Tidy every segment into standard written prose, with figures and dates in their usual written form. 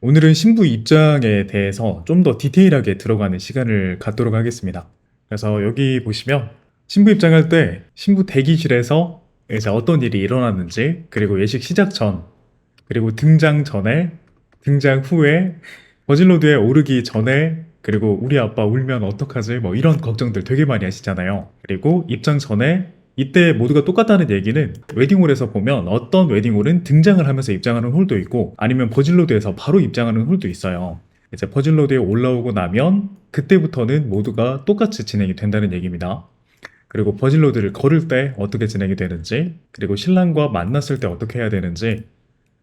오늘은 신부 입장에 대해서 좀 더 디테일하게 들어가는 시간을 갖도록 하겠습니다. 그래서 여기 보시면 신부 입장할 때 신부 대기실에서 이제 어떤 일이 일어났는지, 그리고 예식 시작 전, 그리고 등장 전에, 등장 후에, 버질로드에 오르기 전에, 그리고 우리 아빠 울면 어떡하지? 뭐 이런 걱정들 되게 많이 하시잖아요. 그리고 입장 전에 이때 모두가 똑같다는 얘기는 웨딩홀에서 보면 어떤 웨딩홀은 등장을 하면서 입장하는 홀도 있고 아니면 버질로드에서 바로 입장하는 홀도 있어요. 이제 버질로드에 올라오고 나면 그때부터는 모두가 똑같이 진행이 된다는 얘기입니다. 그리고 버질로드를 걸을 때 어떻게 진행이 되는지, 그리고 신랑과 만났을 때 어떻게 해야 되는지,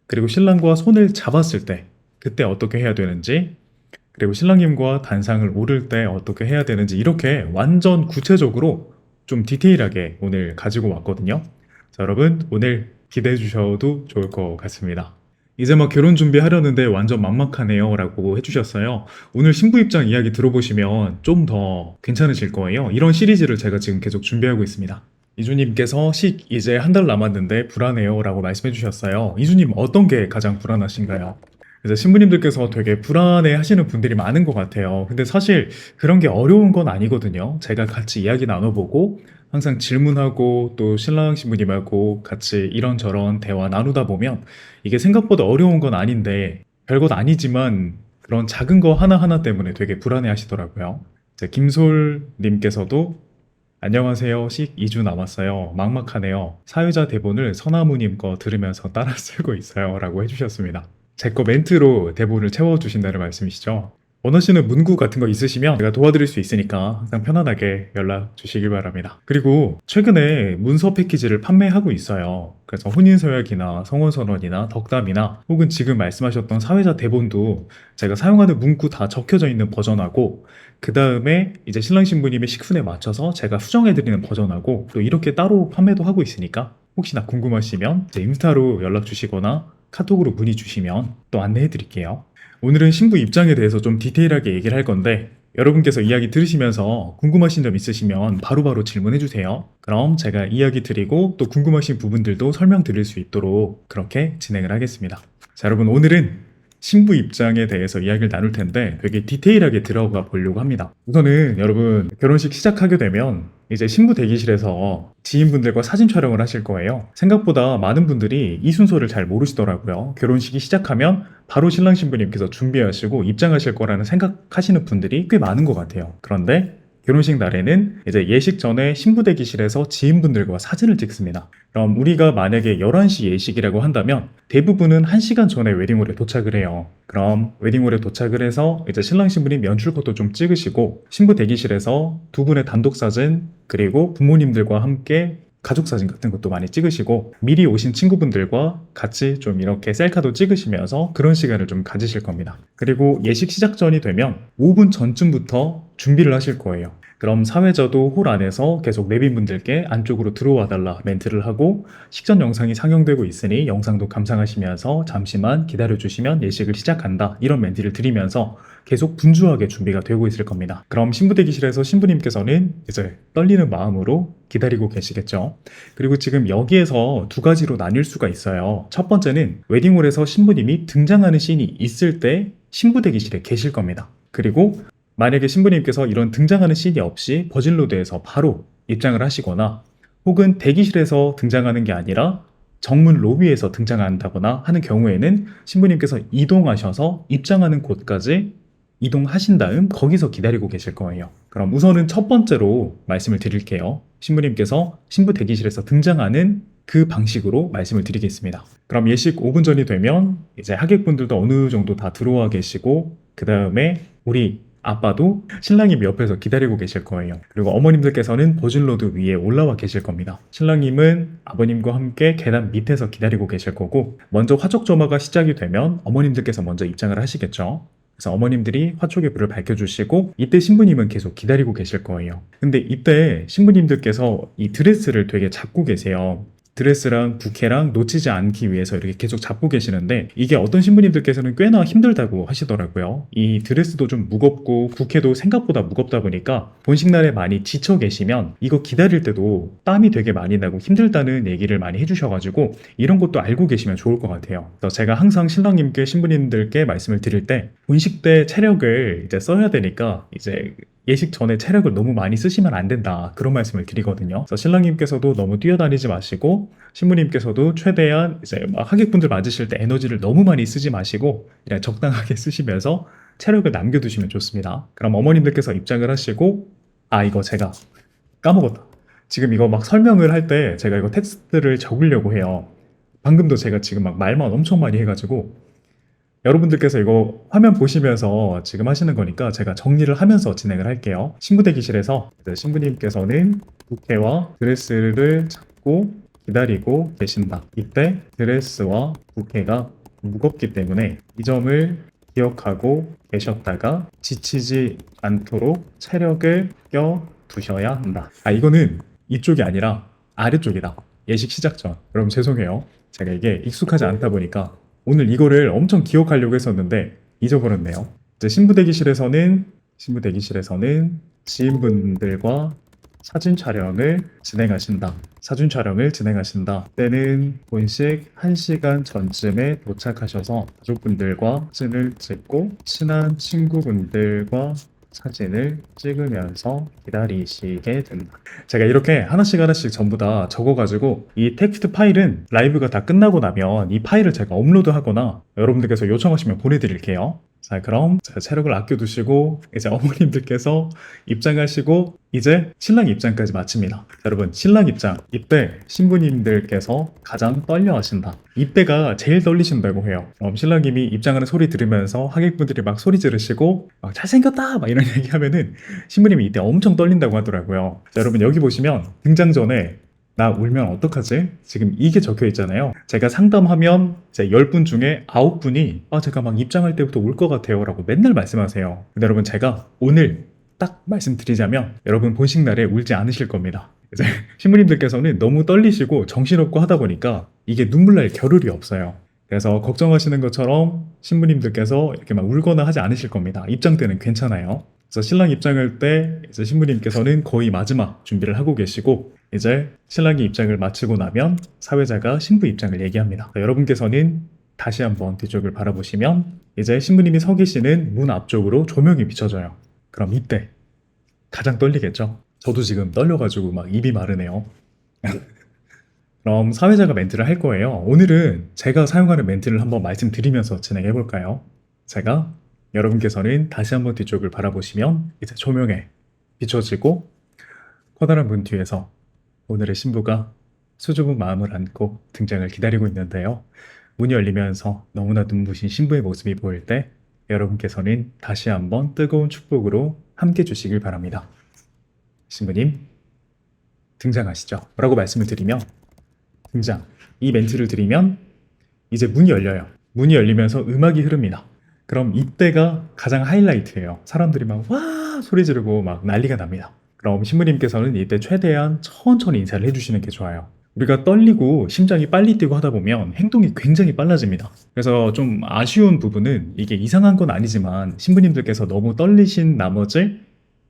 그리고 신랑과 손을 잡았을 때 그때 어떻게 해야 되는지, 그리고 신랑님과 단상을 오를 때 어떻게 해야 되는지, 이렇게 완전 구체적으로 좀 디테일하게 오늘 가지고 왔거든요. 자, 여러분 오늘 기대해 주셔도 좋을 것 같습니다. 이제 막 결혼 준비하려는데 완전 막막하네요 라고 해주셨어요. 오늘 신부 입장 이야기 들어보시면 좀 더 괜찮으실 거예요. 이런 시리즈를 제가 지금 계속 준비하고 있습니다. 이주님께서 식 이제 한 달 남았는데 불안해요 라고 말씀해 주셨어요. 이주님 어떤 게 가장 불안하신가요? 그래서 신부님들께서 되게 불안해 하시는 분들이 많은 것 같아요. 근데 사실 그런 게 어려운 건 아니거든요. 제가 같이 이야기 나눠보고 항상 질문하고 또 신랑 신부님하고 같이 이런저런 대화 나누다 보면 이게 생각보다 어려운 건 아닌데 별것 아니지만 그런 작은 거 하나하나 때문에 되게 불안해 하시더라고요. 이제 김솔님께서도 안녕하세요. 식 2주 남았어요. 막막하네요. 사회자 대본을 서나무님 거 들으면서 따라 쓰고 있어요. 라고 해주셨습니다. 제 거 멘트로 대본을 채워주신다는 말씀이시죠? 원하시는 문구 같은 거 있으시면 제가 도와드릴 수 있으니까 항상 편안하게 연락 주시길 바랍니다. 그리고 최근에 문서 패키지를 판매하고 있어요. 그래서 혼인서약이나 성혼선언이나 덕담이나 혹은 지금 말씀하셨던 사회자 대본도 제가 사용하는 문구 다 적혀져 있는 버전하고, 그 다음에 이제 신랑 신부님의 식순에 맞춰서 제가 수정해드리는 버전하고 또 이렇게 따로 판매도 하고 있으니까 혹시나 궁금하시면 제 인스타로 연락 주시거나 카톡으로 문의 주시면 또 안내해 드릴게요. 오늘은 신부 입장에 대해서 좀 디테일하게 얘기를 할 건데 여러분께서 이야기 들으시면서 궁금하신 점 있으시면 바로바로 질문해 주세요. 그럼 제가 이야기 드리고 또 궁금하신 부분들도 설명드릴 수 있도록 그렇게 진행을 하겠습니다. 자, 여러분 오늘은 신부 입장에 대해서 이야기를 나눌 텐데 되게 디테일하게 들어가 보려고 합니다. 우선은 여러분 결혼식 시작하게 되면 이제 신부 대기실에서 지인분들과 사진 촬영을 하실 거예요. 생각보다 많은 분들이 이 순서를 잘 모르시더라고요. 결혼식이 시작하면 바로 신랑 신부님께서 준비하시고 입장하실 거라는 생각하시는 분들이 꽤 많은 것 같아요. 그런데 결혼식 날에는 이제 예식 전에 신부 대기실에서 지인분들과 사진을 찍습니다. 그럼 우리가 만약에 11시 예식이라고 한다면 대부분은 1시간 전에 웨딩홀에 도착을 해요. 그럼 웨딩홀에 도착을 해서 이제 신랑 신부님 연출컷도 좀 찍으시고 신부 대기실에서 두 분의 단독 사진, 그리고 부모님들과 함께 가족 사진 같은 것도 많이 찍으시고 미리 오신 친구분들과 같이 좀 이렇게 셀카도 찍으시면서 그런 시간을 좀 가지실 겁니다. 그리고 예식 시작 전이 되면 5분 전쯤부터 준비를 하실 거예요. 그럼 사회자도 홀 안에서 계속 내빈분들께 안쪽으로 들어와 달라 멘트를 하고 식전 영상이 상영되고 있으니 영상도 감상하시면서 잠시만 기다려주시면 예식을 시작한다, 이런 멘트를 드리면서 계속 분주하게 준비가 되고 있을 겁니다. 그럼 신부 대기실에서 신부님께서는 이제 떨리는 마음으로 기다리고 계시겠죠. 그리고 지금 여기에서 두 가지로 나뉠 수가 있어요. 첫 번째는 웨딩홀에서 신부님이 등장하는 씬이 있을 때 신부 대기실에 계실 겁니다. 그리고 만약에 신부님께서 이런 등장하는 씬이 없이 버질로드에서 바로 입장을 하시거나 혹은 대기실에서 등장하는 게 아니라 정문 로비에서 등장한다거나 하는 경우에는 신부님께서 이동하셔서 입장하는 곳까지 이동하신 다음 거기서 기다리고 계실 거예요. 그럼 우선은 첫 번째로 말씀을 드릴게요. 신부님께서 신부 대기실에서 등장하는 그 방식으로 말씀을 드리겠습니다. 그럼 예식 5분 전이 되면 이제 하객분들도 어느 정도 다 들어와 계시고 그 다음에 우리 아빠도 신랑님 옆에서 기다리고 계실 거예요. 그리고 어머님들께서는 버질로드 위에 올라와 계실 겁니다. 신랑님은 아버님과 함께 계단 밑에서 기다리고 계실 거고, 먼저 화촉 점화가 시작이 되면 어머님들께서 먼저 입장을 하시겠죠. 그래서 어머님들이 화촉의 불을 밝혀주시고 이때 신부님은 계속 기다리고 계실 거예요. 근데 이때 신부님들께서 이 드레스를 되게 잡고 계세요. 드레스랑 부케랑 놓치지 않기 위해서 이렇게 계속 잡고 계시는데 이게 어떤 신부님들께서는 꽤나 힘들다고 하시더라고요. 이 드레스도 좀 무겁고 부케도 생각보다 무겁다 보니까 본식날에 많이 지쳐 계시면 이거 기다릴 때도 땀이 되게 많이 나고 힘들다는 얘기를 많이 해주셔가지고 이런 것도 알고 계시면 좋을 것 같아요. 그래서 제가 항상 신랑님께 신부님들께 말씀을 드릴 때 본식 때 체력을 이제 써야 되니까 이제 예식 전에 체력을 너무 많이 쓰시면 안 된다, 그런 말씀을 드리거든요. 그래서 신랑님께서도 너무 뛰어다니지 마시고 신부님께서도 최대한 이제 막 하객분들 맞으실 때 에너지를 너무 많이 쓰지 마시고 그냥 적당하게 쓰시면서 체력을 남겨두시면 좋습니다. 그럼 어머님들께서 입장을 하시고, 이거 제가 까먹었다. 지금 이거 막 설명을 할 때 제가 이거 텍스트를 적으려고 해요. 방금도 제가 지금 막 말만 엄청 많이 해가지고 여러분들께서 이거 화면 보시면서 지금 하시는 거니까 제가 정리를 하면서 진행을 할게요. 신부 대기실에서 신부님께서는 부케와 드레스를 잡고 기다리고 계신다. 이때 드레스와 부케가 무겁기 때문에 이 점을 기억하고 계셨다가 지치지 않도록 체력을 껴 두셔야 한다. 이거는 이쪽이 아니라 아래쪽이다. 예식 시작 전. 여러분 죄송해요. 제가 이게 익숙하지 않다 보니까 오늘 이거를 엄청 기억하려고 했었는데 잊어버렸네요. 이제 신부 대기실에서는 지인분들과 사진 촬영을 진행하신다. 때는 본식 1시간 전쯤에 도착하셔서 가족분들과 사진을 찍고 친한 친구분들과 사진을 찍으면서 기다리시게 된다. 제가 이렇게 하나씩 전부 다 적어가지고 이 텍스트 파일은 라이브가 다 끝나고 나면 이 파일을 제가 업로드하거나 여러분들께서 요청하시면 보내드릴게요. 자, 그럼 체력을 아껴두시고 이제 어머님들께서 입장하시고 이제 신랑 입장까지 마칩니다. 자, 여러분 신랑 입장, 이때 신부님들께서 가장 떨려 하신다. 이때가 제일 떨리신다고 해요. 신랑님이 입장하는 소리 들으면서 하객분들이 막 소리 지르시고 막 잘생겼다 막 이런 얘기 하면은 신부님이 이때 엄청 떨린다고 하더라고요. 자, 여러분 여기 보시면 등장 전에 나 울면 어떡하지? 지금 이게 적혀 있잖아요. 제가 상담하면 제 10분 중에 9분이 제가 막 입장할 때부터 울 것 같아요 라고 맨날 말씀하세요. 근데 여러분 제가 오늘 딱 말씀드리자면 여러분 본식 날에 울지 않으실 겁니다. 이제 신부님들께서는 너무 떨리시고 정신없고 하다 보니까 이게 눈물 날 겨를이 없어요. 그래서 걱정하시는 것처럼 신부님들께서 이렇게 막 울거나 하지 않으실 겁니다. 입장 때는 괜찮아요. 그래서 신랑 입장할 때 이제 신부님께서는 거의 마지막 준비를 하고 계시고 이제 신랑이 입장을 마치고 나면 사회자가 신부 입장을 얘기합니다. 여러분께서는 다시 한번 뒤쪽을 바라보시면 이제 신부님이 서 계시는 문 앞쪽으로 조명이 비춰져요. 그럼 이때 가장 떨리겠죠? 저도 지금 떨려가지고 막 입이 마르네요. 그럼 사회자가 멘트를 할 거예요. 오늘은 제가 사용하는 멘트를 한번 말씀드리면서 진행해 볼까요? 제가 여러분께서는 다시 한번 뒤쪽을 바라보시면 이제 조명에 비춰지고 커다란 문 뒤에서 오늘의 신부가 수줍은 마음을 안고 등장을 기다리고 있는데요. 문이 열리면서 너무나 눈부신 신부의 모습이 보일 때 여러분께서는 다시 한번 뜨거운 축복으로 함께 주시길 바랍니다. 신부님 등장하시죠 라고 말씀을 드리며 등장, 이 멘트를 드리면 이제 문이 열려요. 문이 열리면서 음악이 흐릅니다. 그럼 이때가 가장 하이라이트예요. 사람들이 막 와 소리 지르고 막 난리가 납니다. 그럼 신부님께서는 이때 최대한 천천히 인사를 해주시는 게 좋아요. 우리가 떨리고 심장이 빨리 뛰고 하다 보면 행동이 굉장히 빨라집니다. 그래서 좀 아쉬운 부분은 이게 이상한 건 아니지만 신부님들께서 너무 떨리신 나머지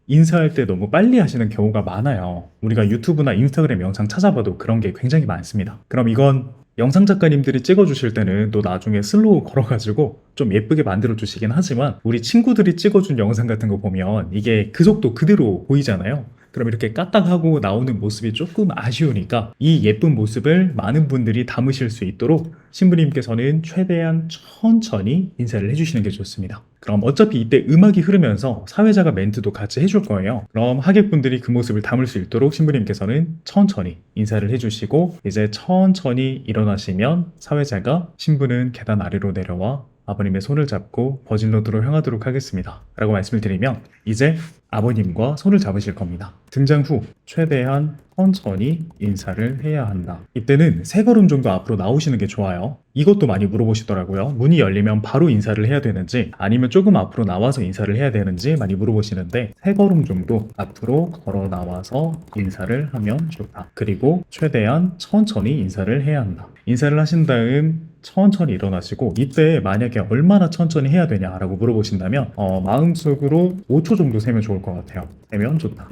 인사할 때 너무 빨리 하시는 경우가 많아요. 우리가 유튜브나 인스타그램 영상 찾아봐도 그런 게 굉장히 많습니다. 그럼 이건 영상 작가님들이 찍어주실 때는 또 나중에 슬로우 걸어가지고 좀 예쁘게 만들어 주시긴 하지만 우리 친구들이 찍어준 영상 같은 거 보면 이게 그 속도 그대로 보이잖아요. 그럼 이렇게 까딱하고 나오는 모습이 조금 아쉬우니까 이 예쁜 모습을 많은 분들이 담으실 수 있도록 신부님께서는 최대한 천천히 인사를 해주시는 게 좋습니다. 그럼 어차피 이때 음악이 흐르면서 사회자가 멘트도 같이 해줄 거예요. 그럼 하객분들이 그 모습을 담을 수 있도록 신부님께서는 천천히 인사를 해주시고 이제 천천히 일어나시면 사회자가 신부는 계단 아래로 내려와 아버님의 손을 잡고 버진로드로 향하도록 하겠습니다. 라고 말씀을 드리면 이제 아버님과 손을 잡으실 겁니다. 등장 후 최대한 천천히 인사를 해야 한다. 이때는 3걸음 정도 앞으로 나오시는 게 좋아요. 이것도 많이 물어보시더라고요. 문이 열리면 바로 인사를 해야 되는지 아니면 조금 앞으로 나와서 인사를 해야 되는지 많이 물어보시는데 3걸음 정도 앞으로 걸어 나와서 인사를 하면 좋다. 그리고 최대한 천천히 인사를 해야 한다. 인사를 하신 다음 천천히 일어나시고 이때 만약에 얼마나 천천히 해야 되냐라고 물어보신다면 마음속으로 5초 정도 세면 좋을 것 같아요. 세면 좋다.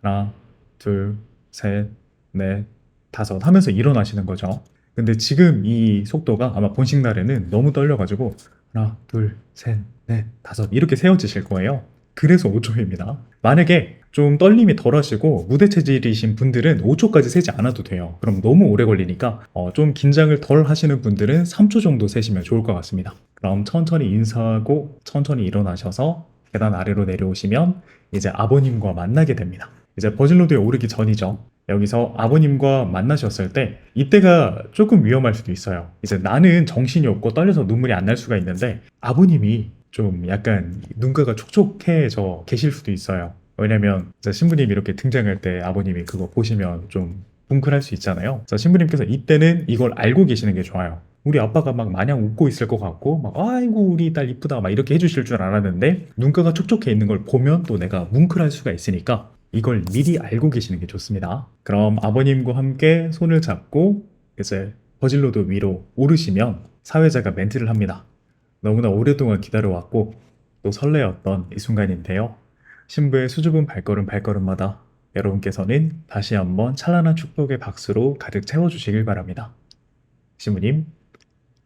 하나, 둘, 셋, 넷, 다섯 하면서 일어나시는 거죠. 근데 지금 이 속도가 아마 본식 날에는 너무 떨려가지고 하나, 둘, 셋, 넷, 다섯 이렇게 세워지실 거예요. 그래서 5초입니다. 만약에 좀 떨림이 덜 하시고 무대 체질이신 분들은 5초까지 세지 않아도 돼요. 그럼 너무 오래 걸리니까 좀 긴장을 덜 하시는 분들은 3초 정도 세시면 좋을 것 같습니다. 그럼 천천히 인사하고 천천히 일어나셔서 계단 아래로 내려오시면 이제 아버님과 만나게 됩니다. 이제 버진로드에 오르기 전이죠. 여기서 아버님과 만나셨을 때 이때가 조금 위험할 수도 있어요. 이제 나는 정신이 없고 떨려서 눈물이 안 날 수가 있는데 아버님이 좀 약간 눈가가 촉촉해져 계실 수도 있어요. 왜냐면 신부님이 이렇게 등장할 때 아버님이 그거 보시면 좀 뭉클할 수 있잖아요. 그래서 신부님께서 이때는 이걸 알고 계시는 게 좋아요. 우리 아빠가 막 마냥 웃고 있을 것 같고 막 아이고 우리 딸 이쁘다 막 이렇게 해주실 줄 알았는데 눈가가 촉촉해 있는 걸 보면 또 내가 뭉클할 수가 있으니까 이걸 미리 알고 계시는 게 좋습니다. 그럼 아버님과 함께 손을 잡고 이제 버진로드 위로 오르시면 사회자가 멘트를 합니다. 너무나 오랫동안 기다려왔고 또 설레었던 이 순간인데요. 신부의 수줍은 발걸음마다 여러분께서는 다시 한번 찬란한 축복의 박수로 가득 채워주시길 바랍니다. 신부님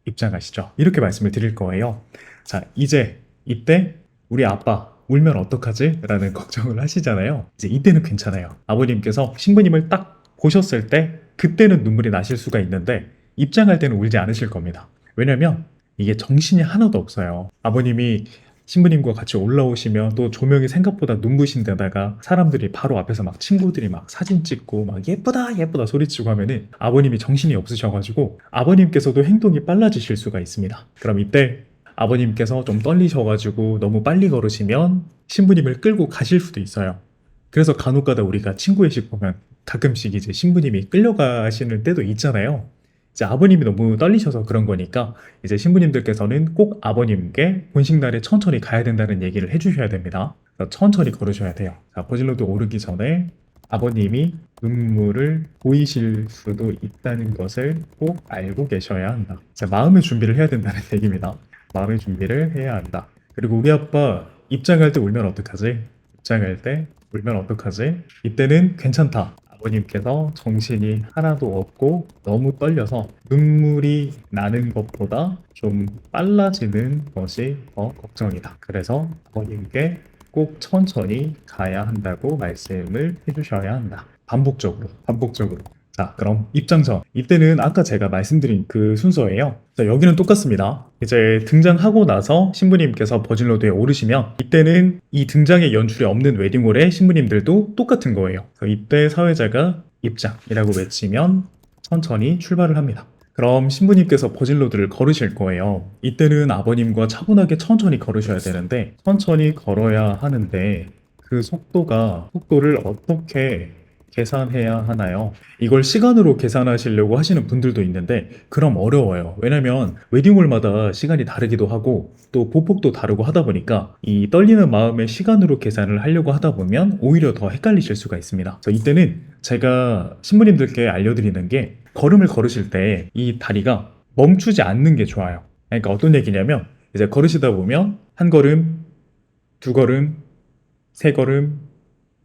입장하시죠. 이렇게 말씀을 드릴 거예요. 자, 이제 이때 우리 아빠 울면 어떡하지? 라는 걱정을 하시잖아요. 이제 이때는 괜찮아요. 아버님께서 신부님을 딱 보셨을 때 그때는 눈물이 나실 수가 있는데 입장할 때는 울지 않으실 겁니다. 왜냐면 이게 정신이 하나도 없어요. 아버님이 신부님과 같이 올라오시면 또 조명이 생각보다 눈부신 데다가 사람들이 바로 앞에서 막 친구들이 막 사진 찍고 막 예쁘다 예쁘다 소리치고 하면은 아버님이 정신이 없으셔가지고 아버님께서도 행동이 빨라지실 수가 있습니다. 그럼 이때 아버님께서 좀 떨리셔가지고 너무 빨리 걸으시면 신부님을 끌고 가실 수도 있어요. 그래서 간혹가다 우리가 친구 회식 보면 가끔씩 이제 신부님이 끌려가시는 때도 있잖아요. 이제 아버님이 너무 떨리셔서 그런 거니까 이제 신부님들께서는 꼭 아버님께 본식 날에 천천히 가야 된다는 얘기를 해주셔야 됩니다. 천천히 걸으셔야 돼요. 자, 버진로드 오르기 전에 아버님이 눈물을 보이실 수도 있다는 것을 꼭 알고 계셔야 한다. 자, 마음의 준비를 해야 된다는 얘기입니다. 마음의 준비를 해야 한다. 그리고 우리 아빠 입장할 때 울면 어떡하지? 입장할 때 울면 어떡하지? 이때는 괜찮다. 아버님께서 정신이 하나도 없고 너무 떨려서 눈물이 나는 것보다 좀 빨라지는 것이 더 걱정이다. 그래서 아버님께 꼭 천천히 가야 한다고 말씀을 해주셔야 한다. 반복적으로. 자, 그럼 입장 전. 이때는 아까 제가 말씀드린 그 순서예요. 자, 여기는 똑같습니다. 이제 등장하고 나서 신부님께서 버진로드에 오르시면 이때는 이 등장의 연출이 없는 웨딩홀의 신부님들도 똑같은 거예요. 그래서 이때 사회자가 입장이라고 외치면 천천히 출발을 합니다. 그럼 신부님께서 버진로드를 걸으실 거예요. 이때는 아버님과 차분하게 천천히 걸으셔야 되는데 천천히 걸어야 하는데 그 속도를 어떻게 계산해야 하나요? 이걸 시간으로 계산하시려고 하시는 분들도 있는데 그럼 어려워요. 왜냐면 웨딩홀마다 시간이 다르기도 하고 또 보폭도 다르고 하다 보니까 이 떨리는 마음에 시간으로 계산을 하려고 하다 보면 오히려 더 헷갈리실 수가 있습니다. 그래서 이때는 제가 신부님들께 알려드리는 게 걸음을 걸으실 때 이 다리가 멈추지 않는 게 좋아요. 그러니까 어떤 얘기냐면 이제 걸으시다 보면 한 걸음, 두 걸음, 세 걸음,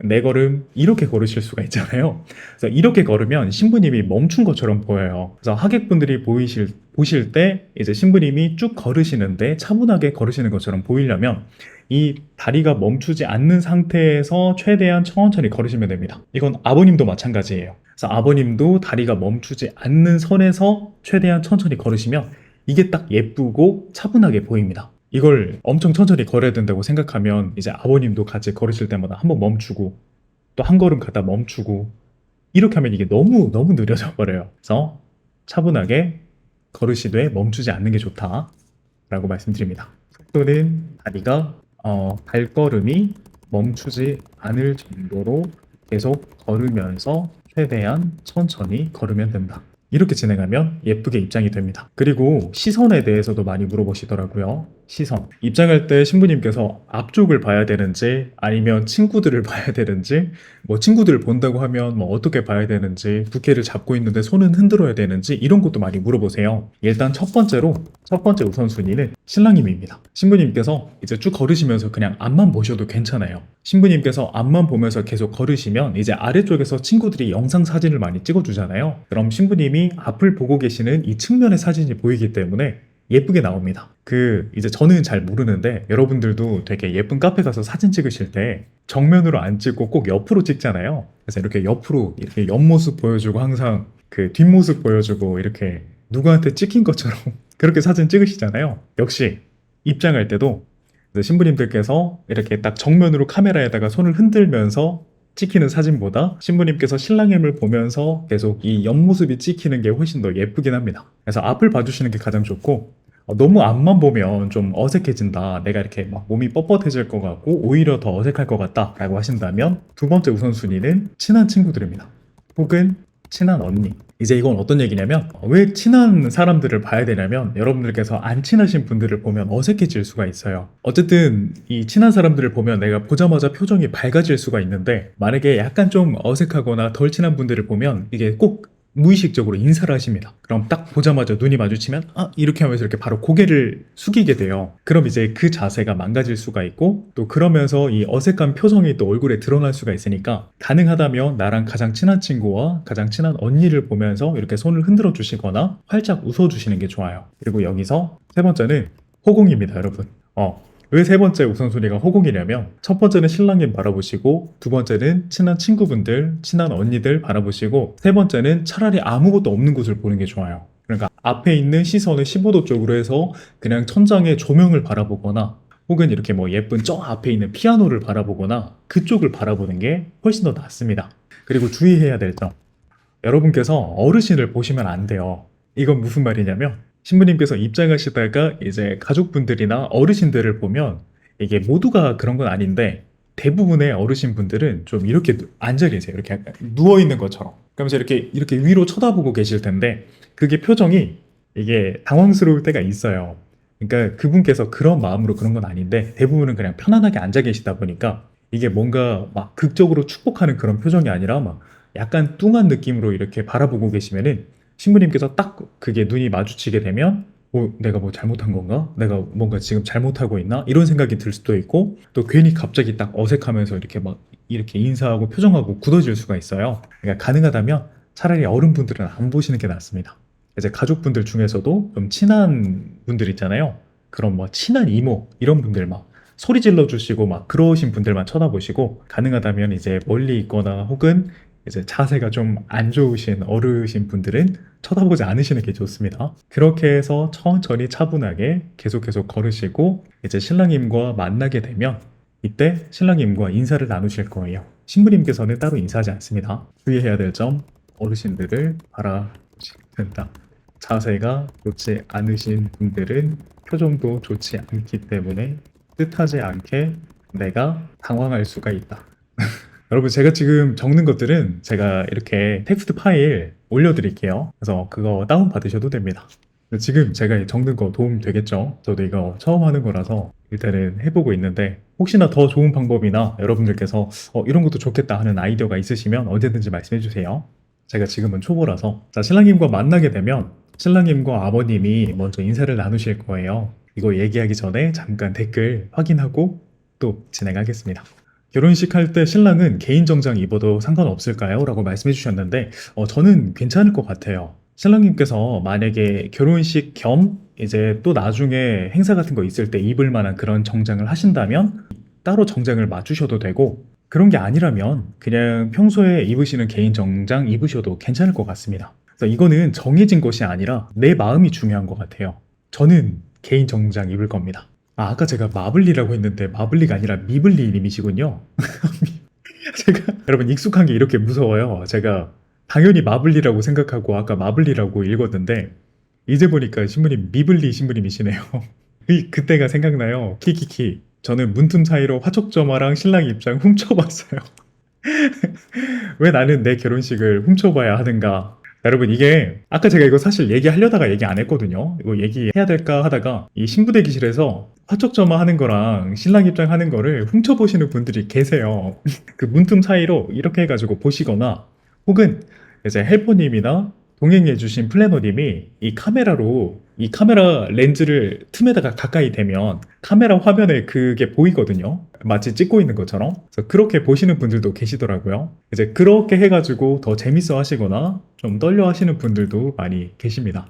네 걸음 이렇게 걸으실 수가 있잖아요. 그래서 이렇게 걸으면 신부님이 멈춘 것처럼 보여요. 그래서 하객분들이 보실 때 이제 신부님이 쭉 걸으시는데 차분하게 걸으시는 것처럼 보이려면 이 다리가 멈추지 않는 상태에서 최대한 천천히 걸으시면 됩니다. 이건 아버님도 마찬가지예요. 그래서 아버님도 다리가 멈추지 않는 선에서 최대한 천천히 걸으시면 이게 딱 예쁘고 차분하게 보입니다. 이걸 엄청 천천히 걸어야 된다고 생각하면 이제 아버님도 같이 걸으실 때마다 한번 멈추고 또 한 걸음 가다 멈추고 이렇게 하면 이게 너무 느려져 버려요. 그래서 차분하게 걸으시되 멈추지 않는 게 좋다. 라고 말씀드립니다. 속도는 다리가 발걸음이 멈추지 않을 정도로 계속 걸으면서 최대한 천천히 걸으면 된다. 이렇게 진행하면 예쁘게 입장이 됩니다. 그리고 시선에 대해서도 많이 물어보시더라고요. 시선. 입장할 때 신부님께서 앞쪽을 봐야 되는지 아니면 친구들을 봐야 되는지 뭐 친구들을 본다고 하면 뭐 어떻게 봐야 되는지 부케를 잡고 있는데 손은 흔들어야 되는지 이런 것도 많이 물어보세요. 일단 첫 번째 우선순위는 신랑님입니다. 신부님께서 이제 쭉 걸으시면서 그냥 앞만 보셔도 괜찮아요. 신부님께서 앞만 보면서 계속 걸으시면 이제 아래쪽에서 친구들이 영상 사진을 많이 찍어주잖아요. 그럼 신부님이 앞을 보고 계시는 이 측면의 사진이 보이기 때문에 예쁘게 나옵니다. 이제 저는 잘 모르는데 여러분들도 되게 예쁜 카페 가서 사진 찍으실 때 정면으로 안 찍고 꼭 옆으로 찍잖아요. 그래서 이렇게 옆으로 이렇게 옆모습 보여주고 항상 뒷모습 보여주고 이렇게 누구한테 찍힌 것처럼 그렇게 사진 찍으시잖아요. 역시 입장할 때도 신부님들께서 이렇게 딱 정면으로 카메라에다가 손을 흔들면서 찍히는 사진보다 신부님께서 신랑님을 보면서 계속 이 옆모습이 찍히는 게 훨씬 더 예쁘긴 합니다. 그래서 앞을 봐주시는 게 가장 좋고 너무 앞만 보면 좀 어색해진다. 내가 이렇게 막 몸이 뻣뻣해질 것 같고 오히려 더 어색할 것 같다 라고 하신다면 두 번째 우선순위는 친한 친구들입니다. 혹은 친한 언니. 이제 이건 어떤 얘기냐면 왜 친한 사람들을 봐야 되냐면 여러분들께서 안 친하신 분들을 보면 어색해질 수가 있어요. 어쨌든 이 친한 사람들을 보면 내가 보자마자 표정이 밝아질 수가 있는데 만약에 약간 좀 어색하거나 덜 친한 분들을 보면 이게 꼭 무의식적으로 인사를 하십니다. 그럼 딱 보자마자 눈이 마주치면 이렇게 하면서 이렇게 바로 고개를 숙이게 돼요. 그럼 이제 그 자세가 망가질 수가 있고 또 그러면서 이 어색한 표정이 또 얼굴에 드러날 수가 있으니까 가능하다면 나랑 가장 친한 친구와 가장 친한 언니를 보면서 이렇게 손을 흔들어 주시거나 활짝 웃어 주시는 게 좋아요. 그리고 여기서 세 번째는 호공입니다, 여러분. 왜 세 번째 우선순위가 호공이냐면 첫 번째는 신랑님 바라보시고 두 번째는 친한 친구분들, 친한 언니들 바라보시고 세 번째는 차라리 아무것도 없는 곳을 보는 게 좋아요. 그러니까 앞에 있는 시선을 15도 쪽으로 해서 그냥 천장에 조명을 바라보거나 혹은 이렇게 뭐 예쁜 저 앞에 있는 피아노를 바라보거나 그쪽을 바라보는 게 훨씬 더 낫습니다. 그리고 주의해야 될 점. 여러분께서 어르신을 보시면 안 돼요. 이건 무슨 말이냐면 신부님께서 입장하시다가 이제 가족분들이나 어르신들을 보면 이게 모두가 그런 건 아닌데 대부분의 어르신분들은 좀 이렇게 앉아 계세요. 이렇게 약간 누워 있는 것처럼. 그러면서 이렇게 위로 쳐다보고 계실 텐데 그게 표정이 이게 당황스러울 때가 있어요. 그러니까 그분께서 그런 마음으로 그런 건 아닌데 대부분은 그냥 편안하게 앉아 계시다 보니까 이게 뭔가 막 극적으로 축복하는 그런 표정이 아니라 막 약간 뚱한 느낌으로 이렇게 바라보고 계시면은 신부님께서 딱 그게 눈이 마주치게 되면 내가 뭐 잘못한 건가? 내가 뭔가 지금 잘못하고 있나? 이런 생각이 들 수도 있고 또 괜히 갑자기 딱 어색하면서 이렇게 인사하고 표정하고 굳어질 수가 있어요. 그러니까 가능하다면 차라리 어른분들은 안 보시는 게 낫습니다. 이제 가족분들 중에서도 좀 친한 분들 있잖아요. 그런 뭐 친한 이모 이런 분들 막 소리 질러 주시고 막 그러신 분들만 쳐다보시고 가능하다면 이제 멀리 있거나 혹은 이제 자세가 좀 안 좋으신 어르신 분들은 쳐다보지 않으시는 게 좋습니다. 그렇게 해서 천천히 차분하게 계속 걸으시고 이제 신랑님과 만나게 되면 이때 신랑님과 인사를 나누실 거예요. 신부님께서는 따로 인사하지 않습니다. 주의해야 될 점, 어르신들을 바라보시면 된다. 자세가 좋지 않으신 분들은 표정도 좋지 않기 때문에 뜻하지 않게 내가 당황할 수가 있다. 여러분 제가 지금 적는 것들은 제가 이렇게 텍스트 파일 올려드릴게요. 그래서 그거 다운받으셔도 됩니다. 지금 제가 적는 거 도움 되겠죠? 저도 이거 처음 하는 거라서 일단은 해보고 있는데 혹시나 더 좋은 방법이나 여러분들께서 이런 것도 좋겠다 하는 아이디어가 있으시면 언제든지 말씀해 주세요. 제가 지금은 초보라서 자 신랑님과 만나게 되면 신랑님과 아버님이 먼저 인사를 나누실 거예요. 이거 얘기하기 전에 잠깐 댓글 확인하고 또 진행하겠습니다. 결혼식 할 때 신랑은 개인 정장 입어도 상관없을까요? 라고 말씀해 주셨는데 저는 괜찮을 것 같아요. 신랑님께서 만약에 결혼식 겸 이제 또 나중에 행사 같은 거 있을 때 입을 만한 그런 정장을 하신다면 따로 정장을 맞추셔도 되고 그런 게 아니라면 그냥 평소에 입으시는 개인 정장 입으셔도 괜찮을 것 같습니다. 그래서 이거는 정해진 것이 아니라 내 마음이 중요한 것 같아요. 저는 개인 정장 입을 겁니다. 아까 제가 마블리라고 했는데 마블리가 아니라 미블리 님이시군요. 제가 여러분 익숙한 게 이렇게 무서워요. 제가 당연히 마블리라고 생각하고 아까 마블리라고 읽었는데 이제 보니까 신부님 미블리 신부님이시네요. 그때가 생각나요. 키키키. 저는 문틈 사이로 화촉점화랑 신랑 입장 훔쳐봤어요. 왜 나는 내 결혼식을 훔쳐봐야 하는가? 여러분, 이게 아까 제가 이거 사실 얘기하려다가 얘기 안 했거든요. 이거 얘기해야 될까 하다가 이 신부 대기실에서 화촉점화 하는 거랑 신랑 입장 하는 거를 훔쳐보시는 분들이 계세요. 그 문틈 사이로 이렇게 해가지고 보시거나 혹은 이제 헬퍼님이나 동행해주신 플래너님이 이 카메라로 이 카메라 렌즈를 틈에다가 가까이 대면 카메라 화면에 그게 보이거든요. 마치 찍고 있는 것처럼. 그래서 그렇게 보시는 분들도 계시더라고요. 이제 그렇게 해가지고 더 재밌어 하시거나 좀 떨려 하시는 분들도 많이 계십니다.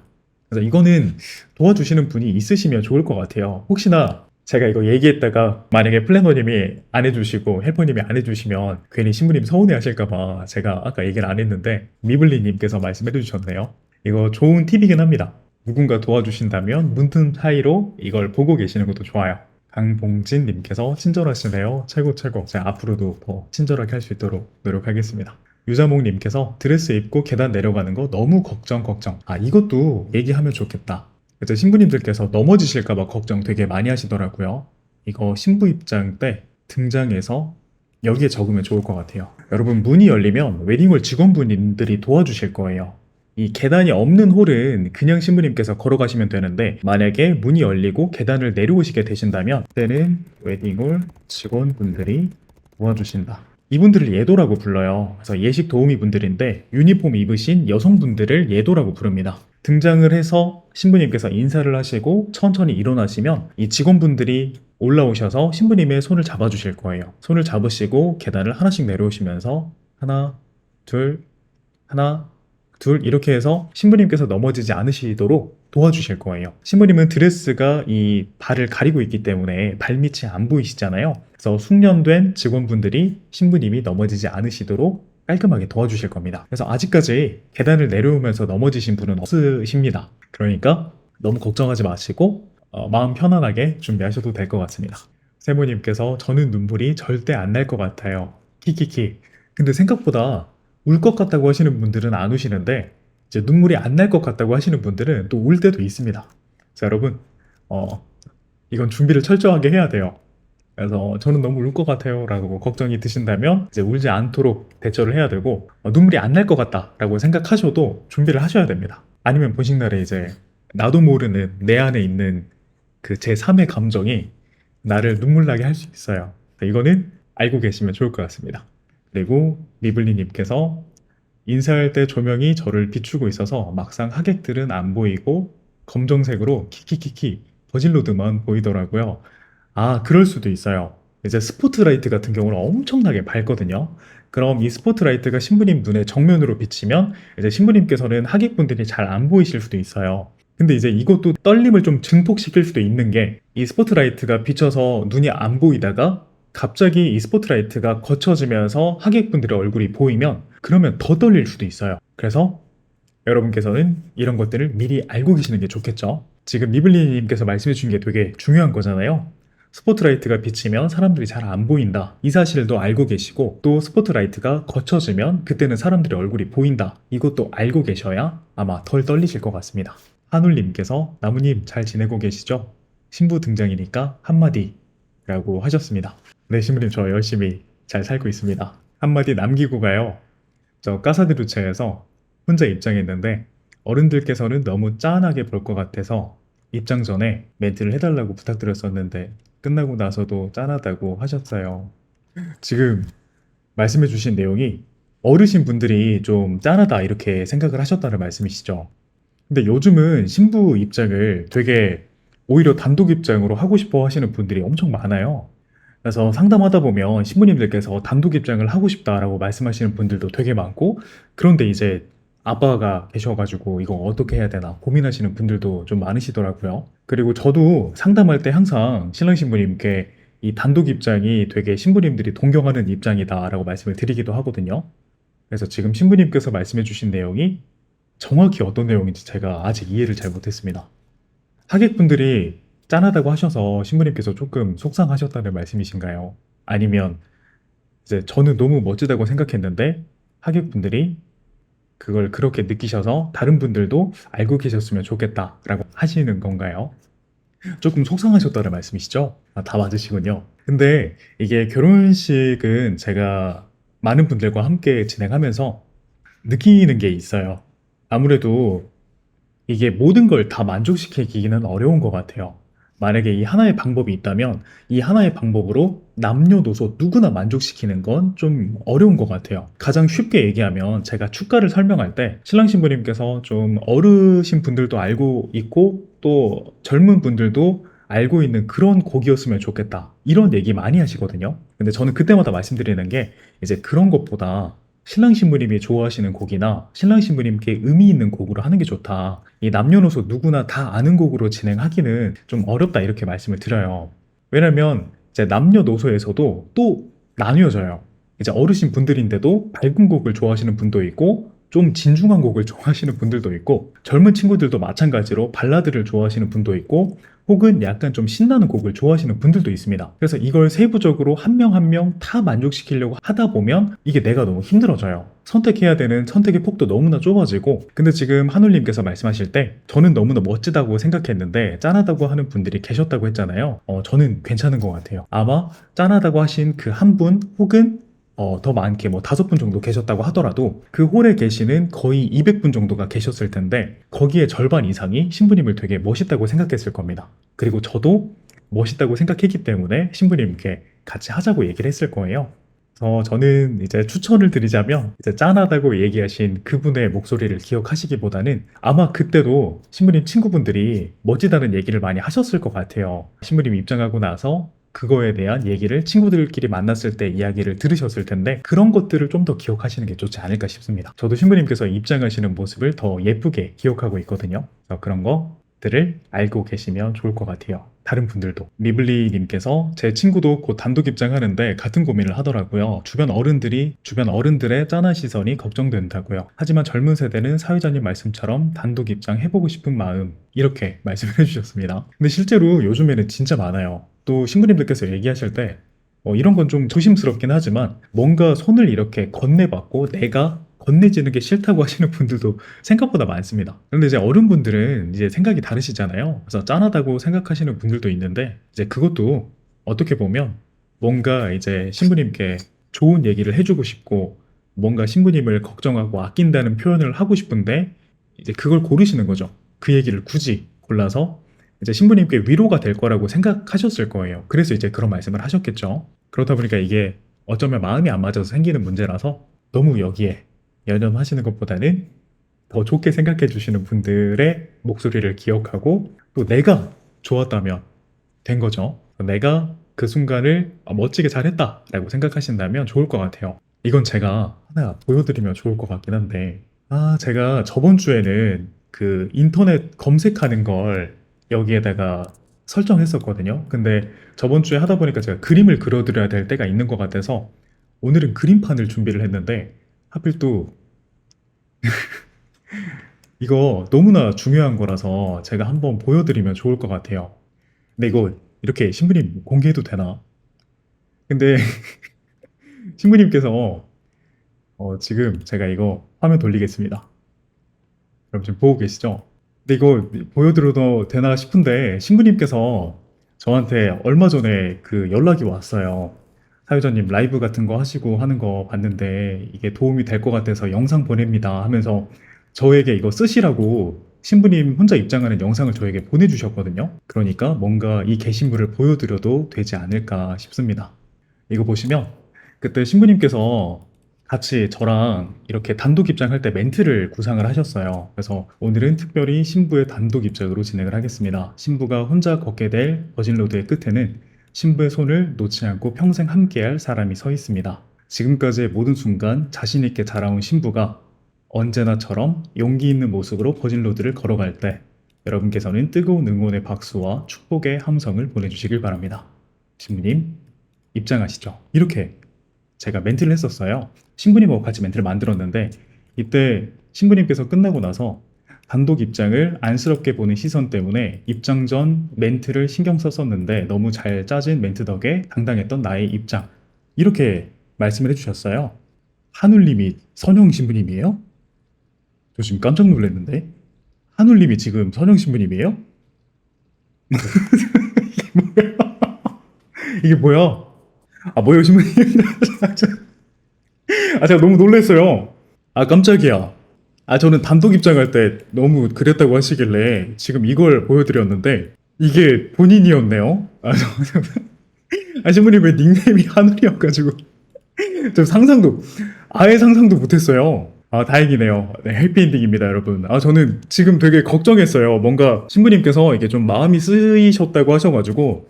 그래서 이거는 도와주시는 분이 있으시면 좋을 것 같아요. 혹시나 제가 이거 얘기했다가 만약에 플래너님이 안 해주시고 헬퍼님이 안 해주시면 괜히 신부님 서운해 하실까봐 제가 아까 얘기를 안 했는데 미블리님께서 말씀해 주셨네요. 이거 좋은 팁이긴 합니다. 누군가 도와주신다면 문틈 사이로 이걸 보고 계시는 것도 좋아요. 강봉진님께서 친절하시네요. 최고 최고. 제가 앞으로도 더 친절하게 할 수 있도록 노력하겠습니다. 유자몽님께서 드레스 입고 계단 내려가는 거 너무 걱정. 아, 이것도 얘기하면 좋겠다. 그래서 신부님들께서 넘어지실까봐 걱정 되게 많이 하시더라고요. 이거 신부 입장 때 등장해서 여기에 적으면 좋을 것 같아요. 여러분, 문이 열리면 웨딩홀 직원분들이 도와주실 거예요. 이 계단이 없는 홀은 그냥 신부님께서 걸어가시면 되는데 만약에 문이 열리고 계단을 내려오시게 되신다면 그때는 웨딩홀 직원분들이 도와주신다. 이분들을 예도라고 불러요. 그래서 예식 도우미 분들인데 유니폼 입으신 여성분들을 예도라고 부릅니다. 등장을 해서 신부님께서 인사를 하시고 천천히 일어나시면 이 직원분들이 올라오셔서 신부님의 손을 잡아주실 거예요. 손을 잡으시고 계단을 하나씩 내려오시면서 하나, 둘, 하나, 둘 이렇게 해서 신부님께서 넘어지지 않으시도록 도와주실 거예요. 신부님은 드레스가 이 발을 가리고 있기 때문에 발밑이 안 보이시잖아요. 그래서 숙련된 직원분들이 신부님이 넘어지지 않으시도록 깔끔하게 도와주실 겁니다. 그래서 아직까지 계단을 내려오면서 넘어지신 분은 없으십니다. 그러니까 너무 걱정하지 마시고 마음 편안하게 준비하셔도 될 것 같습니다. 세모님께서 저는 눈물이 절대 안 날 것 같아요. 키키키. 근데 생각보다 울 것 같다고 하시는 분들은 안 우시는데 이제 눈물이 안 날 것 같다고 하시는 분들은 또 울 때도 있습니다. 자, 여러분, 이건 준비를 철저하게 해야 돼요. 그래서 저는 너무 울 것 같아요 라고 걱정이 드신다면 이제 울지 않도록 대처를 해야 되고 눈물이 안 날 것 같다 라고 생각하셔도 준비를 하셔야 됩니다. 아니면 본식날에 이제 나도 모르는 내 안에 있는 그 제3의 감정이 나를 눈물 나게 할 수 있어요. 이거는 알고 계시면 좋을 것 같습니다. 그리고 리블리님께서 인사할 때 조명이 저를 비추고 있어서 막상 하객들은 안 보이고 검정색으로 키키키키 버질로드만 보이더라고요. 아, 그럴 수도 있어요. 이제 스포트라이트 같은 경우는 엄청나게 밝거든요. 그럼 이 스포트라이트가 신부님 눈에 정면으로 비치면 이제 신부님께서는 하객분들이 잘 안 보이실 수도 있어요. 근데 이제 이것도 떨림을 좀 증폭시킬 수도 있는 게 이 스포트라이트가 비쳐서 눈이 안 보이다가 갑자기 이 스포트라이트가 거쳐지면서 하객분들의 얼굴이 보이면 그러면 더 떨릴 수도 있어요. 그래서 여러분께서는 이런 것들을 미리 알고 계시는 게 좋겠죠. 지금 리블리님께서 말씀해 주신 게 되게 중요한 거잖아요. 스포트라이트가 비치면 사람들이 잘 안 보인다. 이 사실도 알고 계시고 또 스포트라이트가 거쳐지면 그때는 사람들의 얼굴이 보인다. 이것도 알고 계셔야 아마 덜 떨리실 것 같습니다. 한울님께서 나무님 잘 지내고 계시죠? 신부 등장이니까 한마디 라고 하셨습니다. 네, 신부님 저 열심히 잘 살고 있습니다. 한마디 남기고 가요. 저 까사드루차에서 혼자 입장했는데 어른들께서는 너무 짠하게 볼 것 같아서 입장 전에 멘트를 해달라고 부탁드렸었는데 끝나고 나서도 짠하다고 하셨어요. 지금 말씀해 주신 내용이 어르신 분들이 좀 짠하다 이렇게 생각을 하셨다는 말씀이시죠. 근데 요즘은 신부 입장을 되게 오히려 단독 입장으로 하고 싶어 하시는 분들이 엄청 많아요. 그래서 상담하다 보면 신부님들께서 단독 입장을 하고 싶다라고 말씀하시는 분들도 되게 많고, 그런데 이제 아빠가 계셔가지고 이거 어떻게 해야 되나 고민하시는 분들도 좀 많으시더라고요. 그리고 저도 상담할 때 항상 신랑 신부님께 이 단독 입장이 되게 신부님들이 동경하는 입장이다라고 말씀을 드리기도 하거든요. 그래서 지금 신부님께서 말씀해 주신 내용이 정확히 어떤 내용인지 제가 아직 이해를 잘 못했습니다. 하객분들이 짠하다고 하셔서 신부님께서 조금 속상하셨다는 말씀이신가요? 아니면 이제 저는 너무 멋지다고 생각했는데 하객분들이 그걸 그렇게 느끼셔서 다른 분들도 알고 계셨으면 좋겠다라고 하시는 건가요? 조금 속상하셨다는 말씀이시죠? 아, 다 맞으시군요. 근데 이게 결혼식은 제가 많은 분들과 함께 진행하면서 느끼는 게 있어요. 아무래도 이게 모든 걸 다 만족시키기는 어려운 것 같아요. 만약에 이 하나의 방법이 있다면 이 하나의 방법으로 남녀노소 누구나 만족시키는 건 좀 어려운 것 같아요. 가장 쉽게 얘기하면 제가 축가를 설명할 때 신랑 신부님께서 좀 어르신 분들도 알고 있고 또 젊은 분들도 알고 있는 그런 곡이었으면 좋겠다. 이런 얘기 많이 하시거든요. 근데 저는 그때마다 말씀드리는 게 이제 그런 것보다 신랑 신부님이 좋아하시는 곡이나 신랑 신부님께 의미 있는 곡으로 하는 게 좋다. 이 남녀노소 누구나 다 아는 곡으로 진행하기는 좀 어렵다 이렇게 말씀을 드려요. 왜냐면 이제 남녀노소에서도 또 나뉘어져요. 이제 어르신 분들인데도 밝은 곡을 좋아하시는 분도 있고 좀 진중한 곡을 좋아하시는 분들도 있고 젊은 친구들도 마찬가지로 발라드를 좋아하시는 분도 있고 혹은 약간 좀 신나는 곡을 좋아하시는 분들도 있습니다. 그래서 이걸 세부적으로 한 명 한 명 다 만족시키려고 하다 보면 이게 내가 너무 힘들어져요. 선택해야 되는 선택의 폭도 너무나 좁아지고 근데 지금 한울님께서 말씀하실 때 저는 너무나 멋지다고 생각했는데 짠하다고 하는 분들이 계셨다고 했잖아요. 저는 괜찮은 것 같아요. 아마 짠하다고 하신 그 한 분 혹은 더 많게 뭐 5분 정도 계셨다고 하더라도 그 홀에 계시는 거의 200분 정도가 계셨을 텐데 거기에 절반 이상이 신부님을 되게 멋있다고 생각했을 겁니다. 그리고 저도 멋있다고 생각했기 때문에 신부님께 같이 하자고 얘기를 했을 거예요. 그래서 저는 이제 추천을 드리자면 이제 짠하다고 얘기하신 그분의 목소리를 기억하시기보다는 아마 그때도 신부님 친구분들이 멋지다는 얘기를 많이 하셨을 것 같아요. 신부님 입장하고 나서 그거에 대한 얘기를 친구들끼리 만났을 때 이야기를 들으셨을 텐데 그런 것들을 좀 더 기억하시는 게 좋지 않을까 싶습니다. 저도 신부님께서 입장하시는 모습을 더 예쁘게 기억하고 있거든요. 그래서 그런 것들을 알고 계시면 좋을 것 같아요. 다른 분들도. 리블리님께서 제 친구도 곧 단독 입장하는데 같은 고민을 하더라고요. 주변 어른들의 짠한 시선이 걱정된다고요. 하지만 젊은 세대는 사회자님 말씀처럼 단독 입장 해보고 싶은 마음 이렇게 말씀을 해주셨습니다. 근데 실제로 요즘에는 진짜 많아요. 또 신부님들께서 얘기하실 때 이런 건 좀 조심스럽긴 하지만 뭔가 손을 이렇게 건네받고 내가 건네지는 게 싫다고 하시는 분들도 생각보다 많습니다. 그런데 이제 어른분들은 이제 생각이 다르시잖아요. 그래서 짠하다고 생각하시는 분들도 있는데 이제 그것도 어떻게 보면 뭔가 이제 신부님께 좋은 얘기를 해주고 싶고 뭔가 신부님을 걱정하고 아낀다는 표현을 하고 싶은데 이제 그걸 고르시는 거죠. 그 얘기를 굳이 골라서 이제 신부님께 위로가 될 거라고 생각하셨을 거예요. 그래서 이제 그런 말씀을 하셨겠죠. 그렇다 보니까 이게 어쩌면 마음이 안 맞아서 생기는 문제라서 너무 여기에 연연하시는 것보다는 더 좋게 생각해 주시는 분들의 목소리를 기억하고 또 내가 좋았다면 된 거죠. 내가 그 순간을 멋지게 잘했다라고 생각하신다면 좋을 것 같아요. 이건 제가 하나 보여드리면 좋을 것 같긴 한데, 제가 저번 주에는 그 인터넷 검색하는 걸 여기에다가 설정했었거든요. 근데 저번 주에 하다 보니까 제가 그림을 그려드려야 될 때가 있는 것 같아서 오늘은 그림판을 준비를 했는데 하필 또 이거 너무나 중요한 거라서 제가 한번 보여드리면 좋을 것 같아요. 근데 이거 이렇게 신부님 공개해도 되나? 근데 신부님께서 지금 제가 이거 화면 돌리겠습니다. 여러분 지금 보고 계시죠? 근데 이거 보여드려도 되나 싶은데 신부님께서 저한테 얼마 전에 그 연락이 왔어요. 사유자님 라이브 같은 거 하시고 하는 거 봤는데 이게 도움이 될 것 같아서 영상 보냅니다 하면서 저에게 이거 쓰시라고 신부님 혼자 입장하는 영상을 저에게 보내주셨거든요. 그러니까 뭔가 이 게시물을 보여드려도 되지 않을까 싶습니다. 이거 보시면 그때 신부님께서 같이 저랑 이렇게 단독 입장할 때 멘트를 구상을 하셨어요. 그래서 오늘은 특별히 신부의 단독 입장으로 진행을 하겠습니다. 신부가 혼자 걷게 될 버진로드의 끝에는 신부의 손을 놓지 않고 평생 함께할 사람이 서 있습니다. 지금까지의 모든 순간 자신 있게 자라온 신부가 언제나처럼 용기 있는 모습으로 버진로드를 걸어갈 때 여러분께서는 뜨거운 응원의 박수와 축복의 함성을 보내주시길 바랍니다. 신부님 입장하시죠. 이렇게 제가 멘트를 했었어요. 신부님하고 같이 멘트를 만들었는데 이때 신부님께서 끝나고 나서 단독 입장을 안쓰럽게 보는 시선 때문에 입장 전 멘트를 신경 썼었는데 너무 잘 짜진 멘트 덕에 당당했던 나의 입장 이렇게 말씀을 해주셨어요. 한울님이 선영 신부님이에요? 저 지금 깜짝 놀랐는데 한울님이 지금 선영 신부님이에요? 이게 뭐야? 아, 뭐예요, 신부님? 아, 제가 너무 놀랐어요. 아, 깜짝이야. 아, 저는 단독 입장할 때 너무 그랬다고 하시길래 지금 이걸 보여드렸는데 이게 본인이었네요. 아, 아, 신부님 왜 닉네임이 하늘이어가지고 좀 아예 상상도 못했어요. 아, 다행이네요. 네, 해피엔딩입니다, 여러분. 아, 저는 지금 되게 걱정했어요. 뭔가 신부님께서 이게 좀 마음이 쓰이셨다고 하셔가지고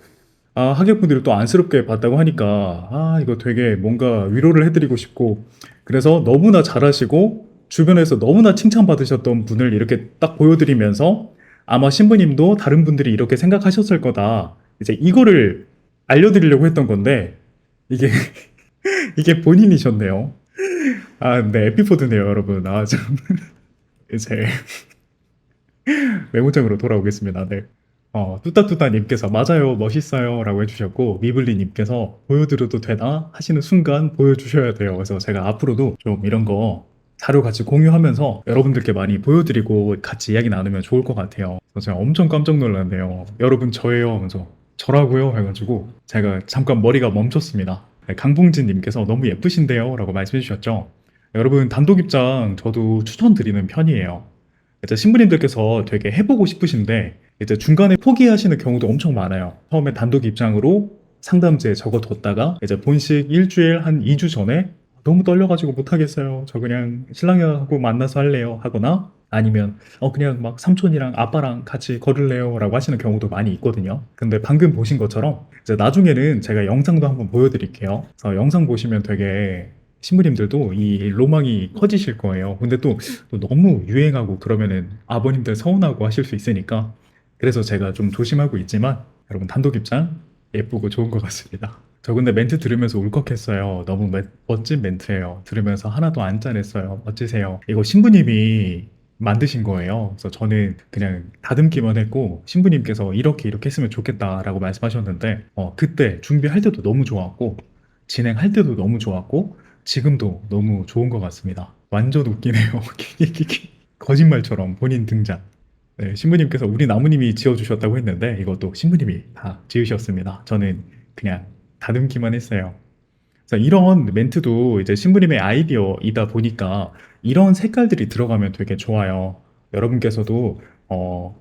아, 하객분들이 또 안쓰럽게 봤다고 하니까, 아, 이거 되게 뭔가 위로를 해드리고 싶고, 그래서 너무나 잘하시고, 주변에서 너무나 칭찬받으셨던 분을 이렇게 딱 보여드리면서, 아마 신부님도 다른 분들이 이렇게 생각하셨을 거다. 이제 이거를 알려드리려고 했던 건데, 이게, 이게 본인이셨네요. 아, 네, 에피소드네요, 여러분. 아, 참, 이제 메모장으로 돌아오겠습니다. 네. 뚜따뚜따님께서 맞아요, 멋있어요 라고 해주셨고, 미블리님께서 보여드려도 되나? 하시는 순간 보여주셔야 돼요. 그래서 제가 앞으로도 좀 이런 거 자료 같이 공유하면서 여러분들께 많이 보여드리고 같이 이야기 나누면 좋을 것 같아요. 그래서 제가 엄청 깜짝 놀랐네요. 여러분 저예요 하면서 저라고요? 해가지고 제가 잠깐 머리가 멈췄습니다. 네, 강봉진님께서 너무 예쁘신데요? 라고 말씀해 주셨죠. 여러분 단독 입장 저도 추천드리는 편이에요. 이제 신부님들께서 되게 해보고 싶으신데 이제 중간에 포기하시는 경우도 엄청 많아요. 처음에 단독 입장으로 상담지에 적어뒀다가 이제 본식 일주일 한 2주 전에 너무 떨려가지고 못하겠어요. 저 그냥 신랑하고 만나서 할래요. 하거나 아니면 그냥 막 삼촌이랑 아빠랑 같이 걸을래요. 라고 하시는 경우도 많이 있거든요. 근데 방금 보신 것처럼 이제 나중에는 제가 영상도 한번 보여드릴게요. 그래서 영상 보시면 되게 신부님들도 이 로망이 커지실 거예요. 근데 또 너무 유행하고 그러면은 아버님들 서운하고 하실 수 있으니까 그래서 제가 좀 조심하고 있지만 여러분 단독 입장 예쁘고 좋은 것 같습니다. 저 근데 멘트 들으면서 울컥했어요. 너무 멋진 멘트예요. 들으면서 하나도 안 짠했어요. 멋지세요. 이거 신부님이 만드신 거예요. 그래서 저는 그냥 다듬기만 했고 신부님께서 이렇게 했으면 좋겠다라고 말씀하셨는데 그때 준비할 때도 너무 좋았고 진행할 때도 너무 좋았고 지금도 너무 좋은 것 같습니다. 완전 웃기네요. 거짓말처럼 본인 등장. 네, 신부님께서 우리 나무님이 지어주셨다고 했는데 이것도 신부님이 다 지으셨습니다. 저는 그냥 다듬기만 했어요. 그래서 이런 멘트도 이제 신부님의 아이디어이다 보니까 이런 색깔들이 들어가면 되게 좋아요. 여러분께서도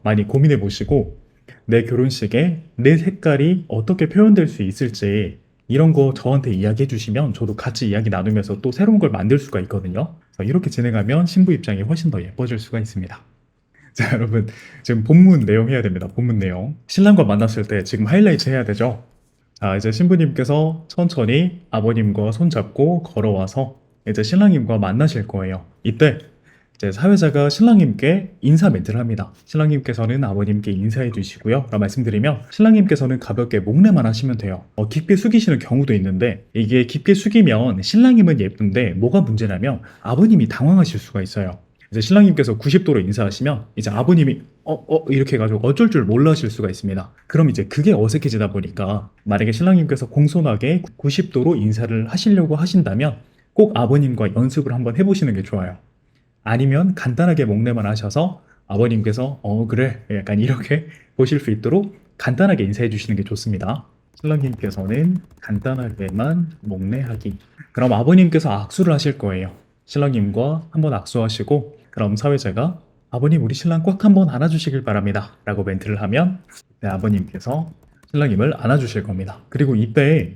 많이 고민해 보시고 내 결혼식에 내 색깔이 어떻게 표현될 수 있을지 이런 거 저한테 이야기해 주시면 저도 같이 이야기 나누면서 또 새로운 걸 만들 수가 있거든요. 그래서 이렇게 진행하면 신부 입장이 훨씬 더 예뻐질 수가 있습니다. 자, 여러분, 지금 본문 내용 해야 됩니다. 본문 내용. 신랑과 만났을 때 지금 하이라이트 해야 되죠? 자, 이제 신부님께서 천천히 아버님과 손잡고 걸어와서 이제 신랑님과 만나실 거예요. 이때 이제 사회자가 신랑님께 인사 멘트를 합니다. 신랑님께서는 아버님께 인사해 주시고요. 라고 말씀드리면 신랑님께서는 가볍게 목례만 하시면 돼요. 깊게 숙이시는 경우도 있는데 이게 깊게 숙이면 신랑님은 예쁜데 뭐가 문제냐면 아버님이 당황하실 수가 있어요. 이제 신랑님께서 90도로 인사하시면 이제 아버님이 이렇게 해가지고 어쩔 줄 몰라실 수가 있습니다. 그럼 이제 그게 어색해지다 보니까 만약에 신랑님께서 공손하게 90도로 인사를 하시려고 하신다면 꼭 아버님과 연습을 한번 해보시는 게 좋아요. 아니면 간단하게 목례만 하셔서 아버님께서 그래 약간 이렇게 보실 수 있도록 간단하게 인사해 주시는 게 좋습니다. 신랑님께서는 간단하게만 목례하기. 그럼 아버님께서 악수를 하실 거예요. 신랑님과 한번 악수하시고 그럼 사회자가 아버님 우리 신랑 꽉 한번 안아주시길 바랍니다 라고 멘트를 하면 네, 아버님께서 신랑님을 안아주실 겁니다. 그리고 이때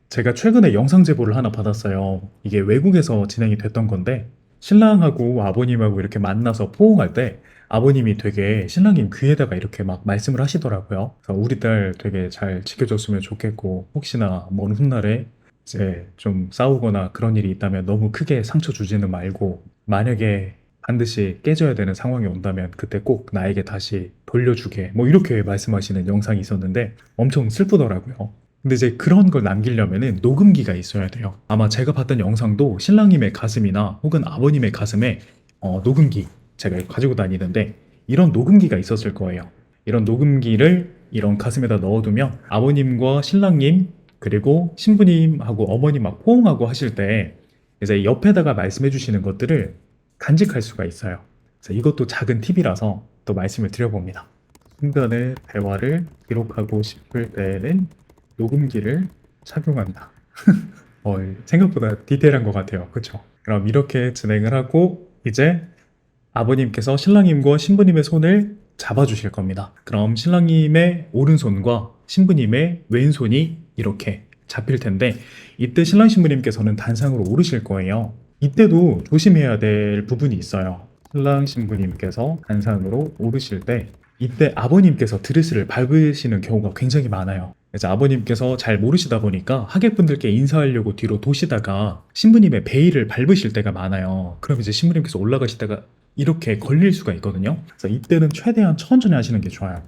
제가 최근에 영상 제보를 하나 받았어요. 이게 외국에서 진행이 됐던 건데 신랑하고 아버님하고 이렇게 만나서 포옹할 때 아버님이 되게 신랑님 귀에다가 이렇게 막 말씀을 하시더라고요. 그래서 우리 딸 되게 잘 지켜줬으면 좋겠고 혹시나 먼 훗날에 이제 좀 싸우거나 그런 일이 있다면 너무 크게 상처 주지는 말고 만약에 반드시 깨져야 되는 상황이 온다면 그때 꼭 나에게 다시 돌려주게 뭐 이렇게 말씀하시는 영상이 있었는데 엄청 슬프더라고요. 근데 이제 그런 걸 남기려면은 녹음기가 있어야 돼요. 아마 제가 봤던 영상도 신랑님의 가슴이나 혹은 아버님의 가슴에 녹음기 제가 가지고 다니는데 이런 녹음기가 있었을 거예요. 이런 녹음기를 이런 가슴에다 넣어두면 아버님과 신랑님 그리고 신부님하고 어머님 막 포옹하고 하실 때 이제 옆에다가 말씀해 주시는 것들을 간직할 수가 있어요. 그래서 이것도 작은 팁이라서 또 말씀을 드려봅니다. 순간의 대화를 기록하고 싶을 때에는 녹음기를 착용한다. 생각보다 디테일한 것 같아요. 그쵸? 그럼 이렇게 진행을 하고 이제 아버님께서 신랑님과 신부님의 손을 잡아주실 겁니다. 그럼 신랑님의 오른손과 신부님의 왼손이 이렇게 잡힐 텐데 이때 신랑 신부님께서는 단상으로 오르실 거예요. 이때도 조심해야 될 부분이 있어요. 신랑 신부님께서 단상으로 오르실 때 이때 아버님께서 드레스를 밟으시는 경우가 굉장히 많아요. 이제 아버님께서 잘 모르시다 보니까 하객분들께 인사하려고 뒤로 도시다가 신부님의 베일을 밟으실 때가 많아요. 그럼 이제 신부님께서 올라가시다가 이렇게 걸릴 수가 있거든요. 그래서 이때는 최대한 천천히 하시는 게 좋아요.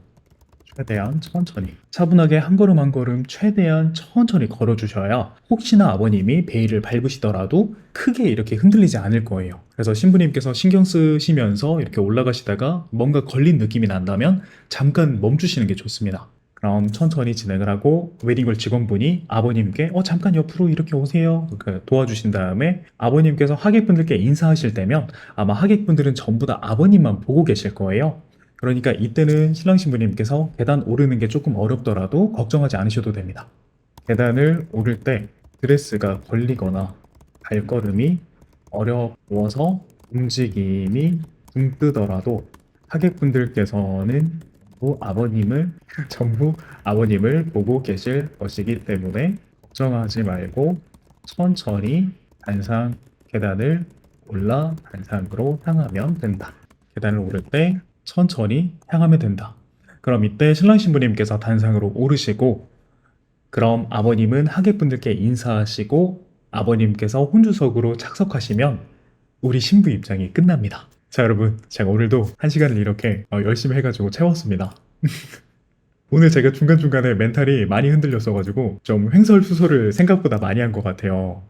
최대한 천천히. 차분하게 한 걸음 한 걸음 최대한 천천히 걸어주셔야 혹시나 아버님이 베일을 밟으시더라도 크게 이렇게 흔들리지 않을 거예요. 그래서 신부님께서 신경 쓰시면서 이렇게 올라가시다가 뭔가 걸린 느낌이 난다면 잠깐 멈추시는 게 좋습니다. 그럼 천천히 진행을 하고 웨딩홀 직원분이 아버님께 잠깐 옆으로 이렇게 오세요. 도와주신 다음에 아버님께서 하객분들께 인사하실 때면 아마 하객분들은 전부 다 아버님만 보고 계실 거예요. 그러니까 이때는 신랑 신부님께서 계단 오르는 게 조금 어렵더라도 걱정하지 않으셔도 됩니다. 계단을 오를 때 드레스가 걸리거나 발걸음이 어려워서 움직임이 붕 뜨더라도 하객분들께서는 전부 아버님을 보고 계실 것이기 때문에 걱정하지 말고 천천히 단상 계단을 올라 단상으로 향하면 된다. 계단을 오를 때 천천히 향하면 된다. 그럼 이때 신랑 신부님께서 단상으로 오르시고 그럼 아버님은 하객분들께 인사하시고 아버님께서 혼주석으로 착석하시면 우리 신부 입장이 끝납니다. 자 여러분, 제가 오늘도 한 시간을 이렇게 열심히 해가지고 채웠습니다. 오늘 제가 중간중간에 멘탈이 많이 흔들렸어가지고 좀 횡설수설을 생각보다 많이 한 것 같아요.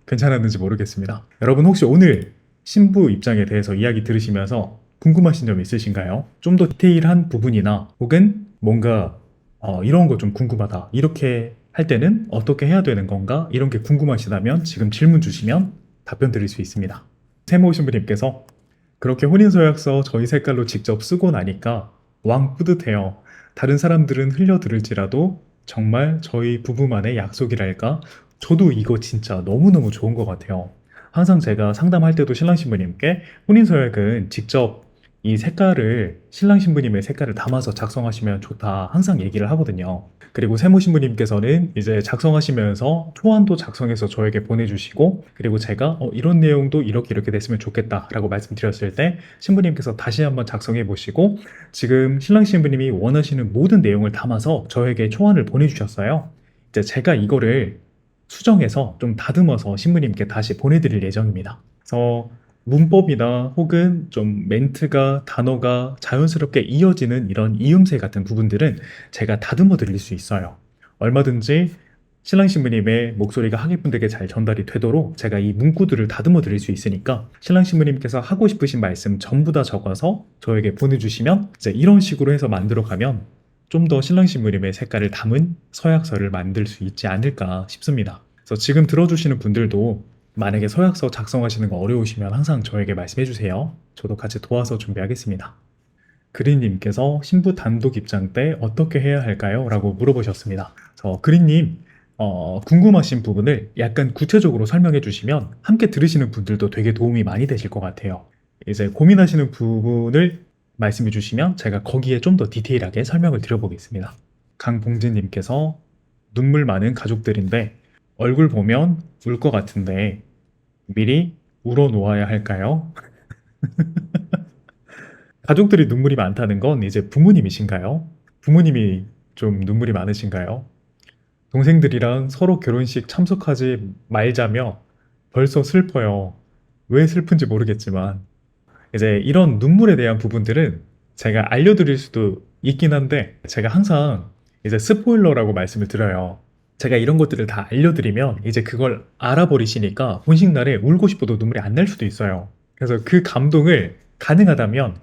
괜찮았는지 모르겠습니다. 여러분 혹시 오늘 신부 입장에 대해서 이야기 들으시면서 궁금하신 점 있으신가요? 좀 더 디테일한 부분이나 혹은 뭔가 이런 거 좀 궁금하다. 이렇게 할 때는 어떻게 해야 되는 건가? 이런 게 궁금하시다면 지금 질문 주시면 답변 드릴 수 있습니다. 세모 신부님께서 그렇게 혼인서약서 저희 색깔로 직접 쓰고 나니까 왕 뿌듯해요. 다른 사람들은 흘려들을지라도 정말 저희 부부만의 약속이랄까? 저도 이거 진짜 너무너무 좋은 것 같아요. 항상 제가 상담할 때도 신랑 신부님께 혼인서약은 직접 이 색깔을 신랑 신부님의 색깔을 담아서 작성하시면 좋다 항상 얘기를 하거든요. 그리고 세모 신부님께서는 이제 작성하시면서 초안도 작성해서 저에게 보내주시고 그리고 제가 이런 내용도 이렇게 됐으면 좋겠다 라고 말씀드렸을 때 신부님께서 다시 한번 작성해 보시고 지금 신랑 신부님이 원하시는 모든 내용을 담아서 저에게 초안을 보내주셨어요. 이제 제가 이거를 수정해서 좀 다듬어서 신부님께 다시 보내드릴 예정입니다. 그래서 문법이나 혹은 좀 멘트가 단어가 자연스럽게 이어지는 이런 이음새 같은 부분들은 제가 다듬어 드릴 수 있어요. 얼마든지 신랑 신부님의 목소리가 하객분들께 잘 전달이 되도록 제가 이 문구들을 다듬어 드릴 수 있으니까 신랑 신부님께서 하고 싶으신 말씀 전부 다 적어서 저에게 보내주시면 이제 이런 식으로 해서 만들어 가면 좀 더 신랑 신부님의 색깔을 담은 서약서를 만들 수 있지 않을까 싶습니다. 그래서 지금 들어주시는 분들도 만약에 서약서 작성하시는 거 어려우시면 항상 저에게 말씀해 주세요. 저도 같이 도와서 준비하겠습니다. 그린님께서 신부 단독 입장 때 어떻게 해야 할까요? 라고 물어보셨습니다. 그린님, 궁금하신 부분을 약간 구체적으로 설명해 주시면 함께 들으시는 분들도 되게 도움이 많이 되실 것 같아요. 이제 고민하시는 부분을 말씀해 주시면 제가 거기에 좀 더 디테일하게 설명을 드려보겠습니다. 강봉진님께서 눈물 많은 가족들인데 얼굴 보면 울 것 같은데 미리 울어놓아야 할까요? 가족들이 눈물이 많다는 건 이제 부모님이신가요? 부모님이 좀 눈물이 많으신가요? 동생들이랑 서로 결혼식 참석하지 말자며 벌써 슬퍼요. 왜 슬픈지 모르겠지만 이제 이런 눈물에 대한 부분들은 제가 알려드릴 수도 있긴 한데 제가 항상 이제 스포일러라고 말씀을 드려요. 제가 이런 것들을 다 알려드리면 이제 그걸 알아버리시니까 본식 날에 울고 싶어도 눈물이 안 날 수도 있어요. 그래서 그 감동을 가능하다면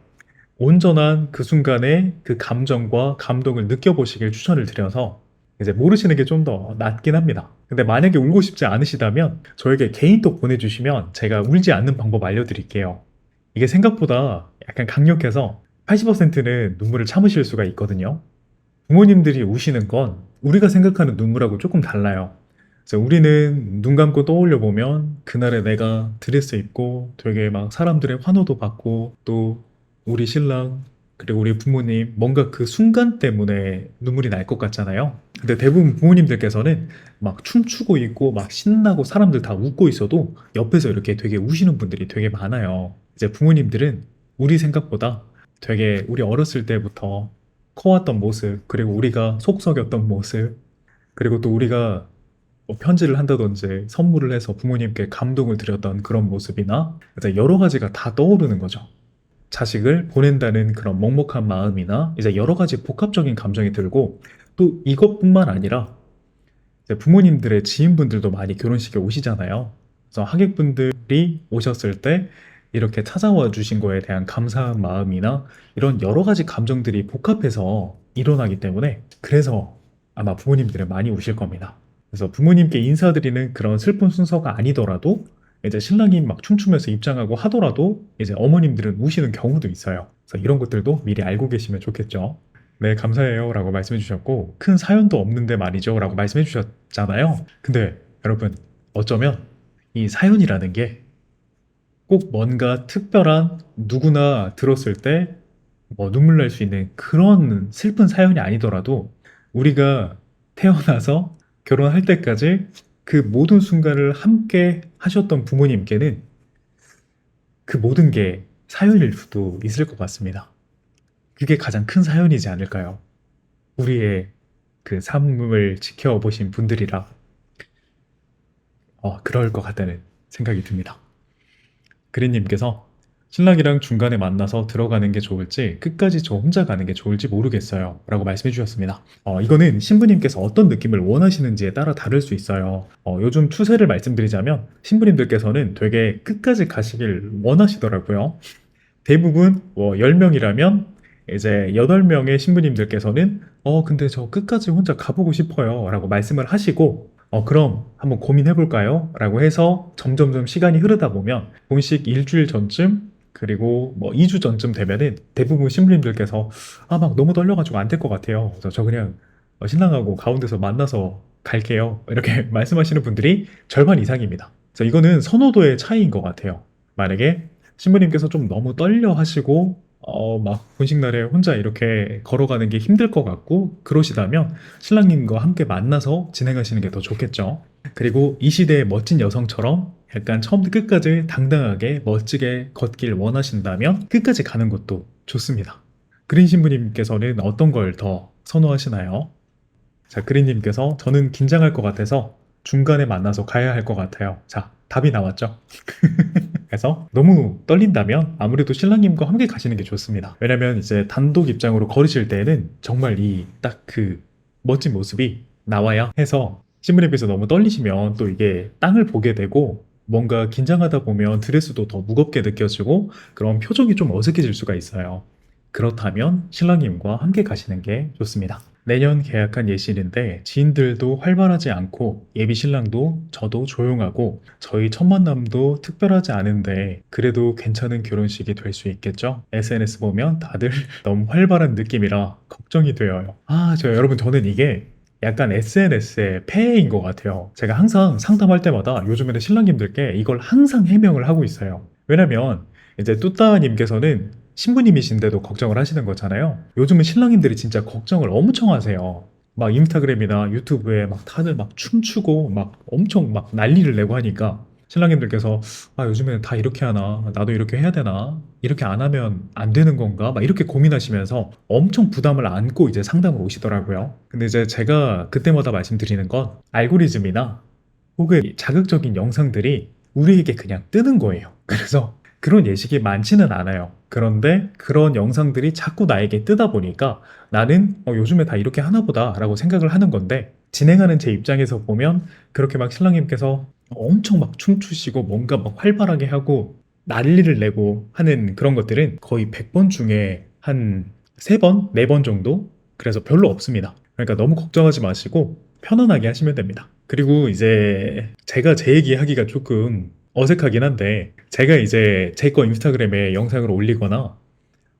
온전한 그 순간의 그 감정과 감동을 느껴보시길 추천을 드려서 이제 모르시는 게 좀 더 낫긴 합니다. 근데 만약에 울고 싶지 않으시다면 저에게 개인톡 보내주시면 제가 울지 않는 방법 알려드릴게요. 이게 생각보다 약간 강력해서 80%는 눈물을 참으실 수가 있거든요. 부모님들이 우시는 건 우리가 생각하는 눈물하고 조금 달라요. 그래서 우리는 눈 감고 떠올려 보면 그날에 내가 드레스 입고 되게 막 사람들의 환호도 받고 또 우리 신랑 그리고 우리 부모님 뭔가 그 순간 때문에 눈물이 날 것 같잖아요. 근데 대부분 부모님들께서는 막 춤추고 있고 막 신나고 사람들 다 웃고 있어도 옆에서 이렇게 되게 우시는 분들이 되게 많아요. 이제 부모님들은 우리 생각보다 되게 우리 어렸을 때부터 커왔던 모습, 그리고 우리가 속썩였던 모습, 그리고 또 우리가 뭐 편지를 한다든지 선물을 해서 부모님께 감동을 드렸던 그런 모습이나 이제 여러 가지가 다 떠오르는 거죠. 자식을 보낸다는 그런 먹먹한 마음이나 이제 여러 가지 복합적인 감정이 들고 또 이것뿐만 아니라 이제 부모님들의 지인분들도 많이 결혼식에 오시잖아요. 그래서 하객분들이 오셨을 때 이렇게 찾아와 주신 거에 대한 감사한 마음이나 이런 여러 가지 감정들이 복합해서 일어나기 때문에 그래서 아마 부모님들은 많이 우실 겁니다. 그래서 부모님께 인사드리는 그런 슬픈 순서가 아니더라도 이제 신랑이 막 춤추면서 입장하고 하더라도 이제 어머님들은 우시는 경우도 있어요. 그래서 이런 것들도 미리 알고 계시면 좋겠죠. 네, 감사해요. 라고 말씀해 주셨고, 큰 사연도 없는데 말이죠. 라고 말씀해 주셨잖아요. 근데 여러분, 어쩌면 이 사연이라는 게 꼭 뭔가 특별한 누구나 들었을 때 뭐 눈물 날 수 있는 그런 슬픈 사연이 아니더라도 우리가 태어나서 결혼할 때까지 그 모든 순간을 함께 하셨던 부모님께는 그 모든 게 사연일 수도 있을 것 같습니다. 그게 가장 큰 사연이지 않을까요? 우리의 그 삶을 지켜보신 분들이라 그럴 것 같다는 생각이 듭니다. 그린님께서 신랑이랑 중간에 만나서 들어가는 게 좋을지 끝까지 저 혼자 가는 게 좋을지 모르겠어요 라고 말씀해 주셨습니다. 이거는 신부님께서 어떤 느낌을 원하시는지에 따라 다를 수 있어요. 요즘 추세를 말씀드리자면 신부님들께서는 되게 끝까지 가시길 원하시더라고요. 대부분 10명이라면 이제 8명의 신부님들께서는 근데 저 끝까지 혼자 가보고 싶어요 라고 말씀을 하시고 그럼 한번 고민해 볼까요? 라고 해서 점점점 시간이 흐르다 보면 본식 일주일 전쯤 그리고 뭐 2주 전쯤 되면은 대부분 신부님들께서 막 너무 떨려가지고 안 될 것 같아요. 그래서 저 그냥 신랑하고 가운데서 만나서 갈게요. 이렇게 말씀하시는 분들이 절반 이상입니다. 그래서 이거는 선호도의 차이인 것 같아요. 만약에 신부님께서 좀 너무 떨려 하시고 막 본식날에 혼자 이렇게 걸어가는 게 힘들 것 같고 그러시다면 신랑님과 함께 만나서 진행하시는 게 더 좋겠죠. 그리고 이 시대의 멋진 여성처럼 약간 처음부터 끝까지 당당하게 멋지게 걷길 원하신다면 끝까지 가는 것도 좋습니다. 그린 신부님께서는 어떤 걸 더 선호하시나요? 자, 그린님께서 저는 긴장할 것 같아서 중간에 만나서 가야 할 것 같아요. 자, 답이 나왔죠? 그래서 너무 떨린다면 아무래도 신랑님과 함께 가시는 게 좋습니다. 왜냐면 이제 단독 입장으로 걸으실 때는 정말 이 딱 그 멋진 모습이 나와야 해서 신부님께서 너무 떨리시면 또 이게 땅을 보게 되고 뭔가 긴장하다 보면 드레스도 더 무겁게 느껴지고 그런 표정이 좀 어색해질 수가 있어요. 그렇다면 신랑님과 함께 가시는 게 좋습니다. 내년 계약한 예신인데 지인들도 활발하지 않고 예비 신랑도 저도 조용하고 저희 첫 만남도 특별하지 않은데 그래도 괜찮은 결혼식이 될 수 있겠죠? SNS 보면 다들 너무 활발한 느낌이라 걱정이 되어요. 여러분 저는 이게 약간 SNS의 폐해인 것 같아요. 제가 항상 상담할 때마다 요즘에는 신랑님들께 이걸 항상 해명을 하고 있어요. 왜냐면 이제 뚜따님께서는 신부님이신데도 걱정을 하시는 거잖아요. 요즘은 신랑님들이 진짜 걱정을 엄청 하세요. 막 인스타그램이나 유튜브에 막 다들 막 춤추고 막 엄청 막 난리를 내고 하니까 신랑님들께서 요즘에는 다 이렇게 하나? 나도 이렇게 해야 되나? 이렇게 안 하면 안 되는 건가? 막 이렇게 고민하시면서 엄청 부담을 안고 이제 상담을 오시더라고요. 근데 이제 제가 그때마다 말씀드리는 건 알고리즘이나 혹은 자극적인 영상들이 우리에게 그냥 뜨는 거예요. 그래서 그런 예식이 많지는 않아요. 그런데 그런 영상들이 자꾸 나에게 뜨다 보니까 나는 요즘에 다 이렇게 하나 보다 라고 생각을 하는 건데 진행하는 제 입장에서 보면 그렇게 막 신랑님께서 엄청 막 춤추시고 뭔가 막 활발하게 하고 난리를 내고 하는 그런 것들은 거의 100번 중에 한 3번, 4번 정도? 그래서 별로 없습니다. 그러니까 너무 걱정하지 마시고 편안하게 하시면 됩니다. 그리고 이제 제가 제 얘기하기가 조금 어색하긴 한데 제가 이제 제 거 인스타그램에 영상을 올리거나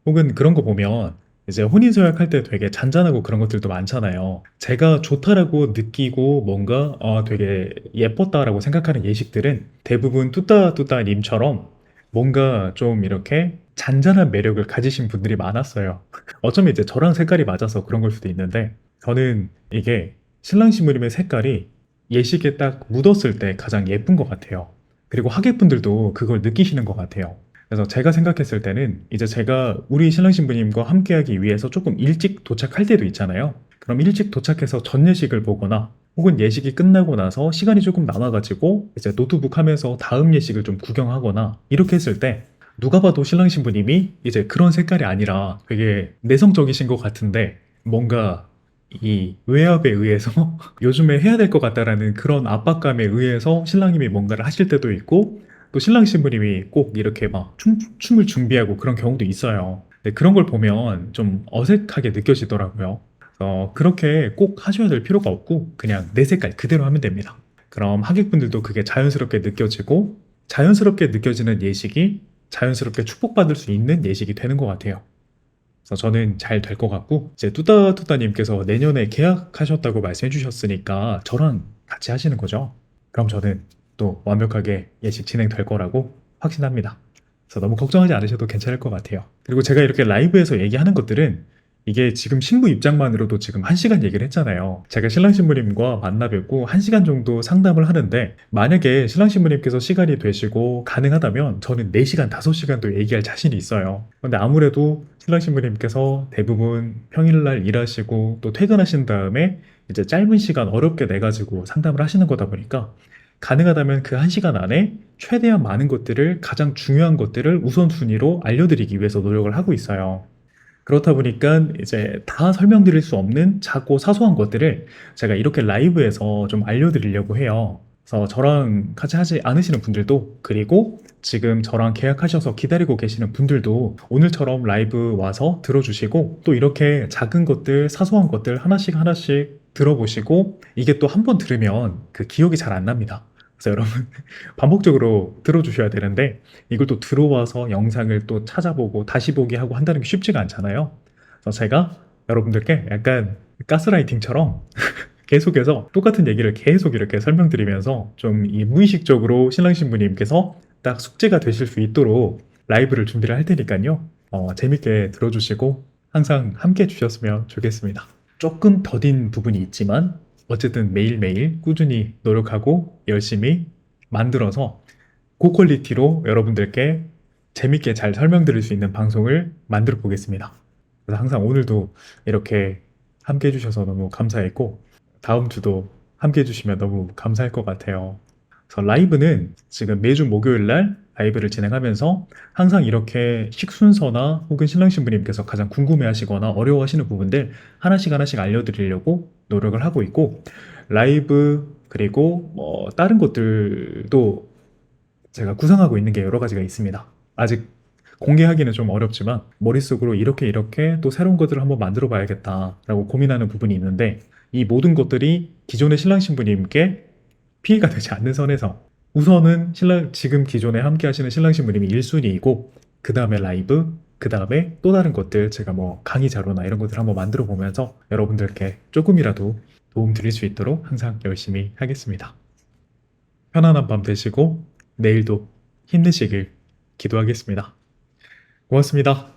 혹은 그런 거 보면 이제 혼인서약할 때 되게 잔잔하고 그런 것들도 많잖아요. 제가 좋다라고 느끼고 뭔가 되게 예뻤다라고 생각하는 예식들은 대부분 뚜따뚜따님처럼 뭔가 좀 이렇게 잔잔한 매력을 가지신 분들이 많았어요. 어쩌면 이제 저랑 색깔이 맞아서 그런 걸 수도 있는데 저는 이게 신랑 신부님의 색깔이 예식에 딱 묻었을 때 가장 예쁜 것 같아요. 그리고 하객분들도 그걸 느끼시는 것 같아요. 그래서 제가 생각했을 때는 이제 제가 우리 신랑 신부님과 함께하기 위해서 조금 일찍 도착할 때도 있잖아요. 그럼 일찍 도착해서 전 예식을 보거나 혹은 예식이 끝나고 나서 시간이 조금 남아가지고 이제 노트북 하면서 다음 예식을 좀 구경하거나 이렇게 했을 때 누가 봐도 신랑 신부님이 이제 그런 색깔이 아니라 되게 내성적이신 것 같은데 뭔가 이 외압에 의해서 요즘에 해야 될 것 같다라는 그런 압박감에 의해서 신랑님이 뭔가를 하실 때도 있고 또 신랑 신부님이 꼭 이렇게 막 춤을 준비하고 그런 경우도 있어요. 근데 그런 걸 보면 좀 어색하게 느껴지더라고요. 그렇게 꼭 하셔야 될 필요가 없고 그냥 내 색깔 그대로 하면 됩니다. 그럼 하객분들도 그게 자연스럽게 느껴지고 자연스럽게 느껴지는 예식이 자연스럽게 축복받을 수 있는 예식이 되는 것 같아요. 그래서 저는 잘 될 것 같고 이제 뚜따뚜따님께서 내년에 계약하셨다고 말씀해 주셨으니까 저랑 같이 하시는 거죠. 그럼 저는 또 완벽하게 예식 진행될 거라고 확신합니다. 그래서 너무 걱정하지 않으셔도 괜찮을 것 같아요. 그리고 제가 이렇게 라이브에서 얘기하는 것들은 이게 지금 신부 입장만으로도 지금 1시간 얘기를 했잖아요. 제가 신랑 신부님과 만나 뵙고 1시간 정도 상담을 하는데 만약에 신랑 신부님께서 시간이 되시고 가능하다면 저는 4시간, 5시간도 얘기할 자신이 있어요. 근데 아무래도 신랑 신부님께서 대부분 평일날 일하시고 또 퇴근하신 다음에 이제 짧은 시간 어렵게 내가지고 상담을 하시는 거다 보니까 가능하다면 그 1시간 안에 최대한 많은 것들을 가장 중요한 것들을 우선순위로 알려드리기 위해서 노력을 하고 있어요. 그렇다 보니까 이제 다 설명드릴 수 없는 작고 사소한 것들을 제가 이렇게 라이브에서 좀 알려드리려고 해요. 그래서 저랑 같이 하지 않으시는 분들도 그리고 지금 저랑 계약하셔서 기다리고 계시는 분들도 오늘처럼 라이브 와서 들어주시고 또 이렇게 작은 것들, 사소한 것들 하나씩 하나씩 들어보시고 이게 또 한 번 들으면 그 기억이 잘 안 납니다. 그래서 여러분 반복적으로 들어주셔야 되는데 이걸 또 들어와서 영상을 또 찾아보고 다시 보기 하고 한다는 게 쉽지가 않잖아요. 그래서 제가 여러분들께 약간 가스라이팅처럼 계속해서 똑같은 얘기를 계속 이렇게 설명드리면서 좀 이 무의식적으로 신랑 신부님께서 딱 숙제가 되실 수 있도록 라이브를 준비를 할 테니까요. 재밌게 들어주시고 항상 함께 해주셨으면 좋겠습니다. 조금 더딘 부분이 있지만 어쨌든 매일매일 꾸준히 노력하고 열심히 만들어서 고퀄리티로 여러분들께 재밌게 잘 설명드릴 수 있는 방송을 만들어 보겠습니다. 그래서 항상 오늘도 이렇게 함께 해주셔서 너무 감사했고 다음 주도 함께 해주시면 너무 감사할 것 같아요. 그래서 라이브는 지금 매주 목요일 날 라이브를 진행하면서 항상 이렇게 식순서나 혹은 신랑 신부님께서 가장 궁금해하시거나 어려워하시는 부분들 하나씩 하나씩 알려드리려고 노력을 하고 있고 라이브 그리고 뭐 다른 것들도 제가 구상하고 있는 게 여러 가지가 있습니다. 아직 공개하기는 좀 어렵지만 머릿속으로 이렇게 이렇게 또 새로운 것들을 한번 만들어 봐야겠다라고 고민하는 부분이 있는데 이 모든 것들이 기존의 신랑 신부님께 피해가 되지 않는 선에서 우선은 지금 기존에 함께 하시는 신랑 신부님이 1순위이고 그 다음에 라이브 그 다음에 또 다른 것들 제가 뭐 강의 자료나 이런 것들 한번 만들어 보면서 여러분들께 조금이라도 도움 드릴 수 있도록 항상 열심히 하겠습니다. 편안한 밤 되시고 내일도 힘내시길 기도하겠습니다. 고맙습니다.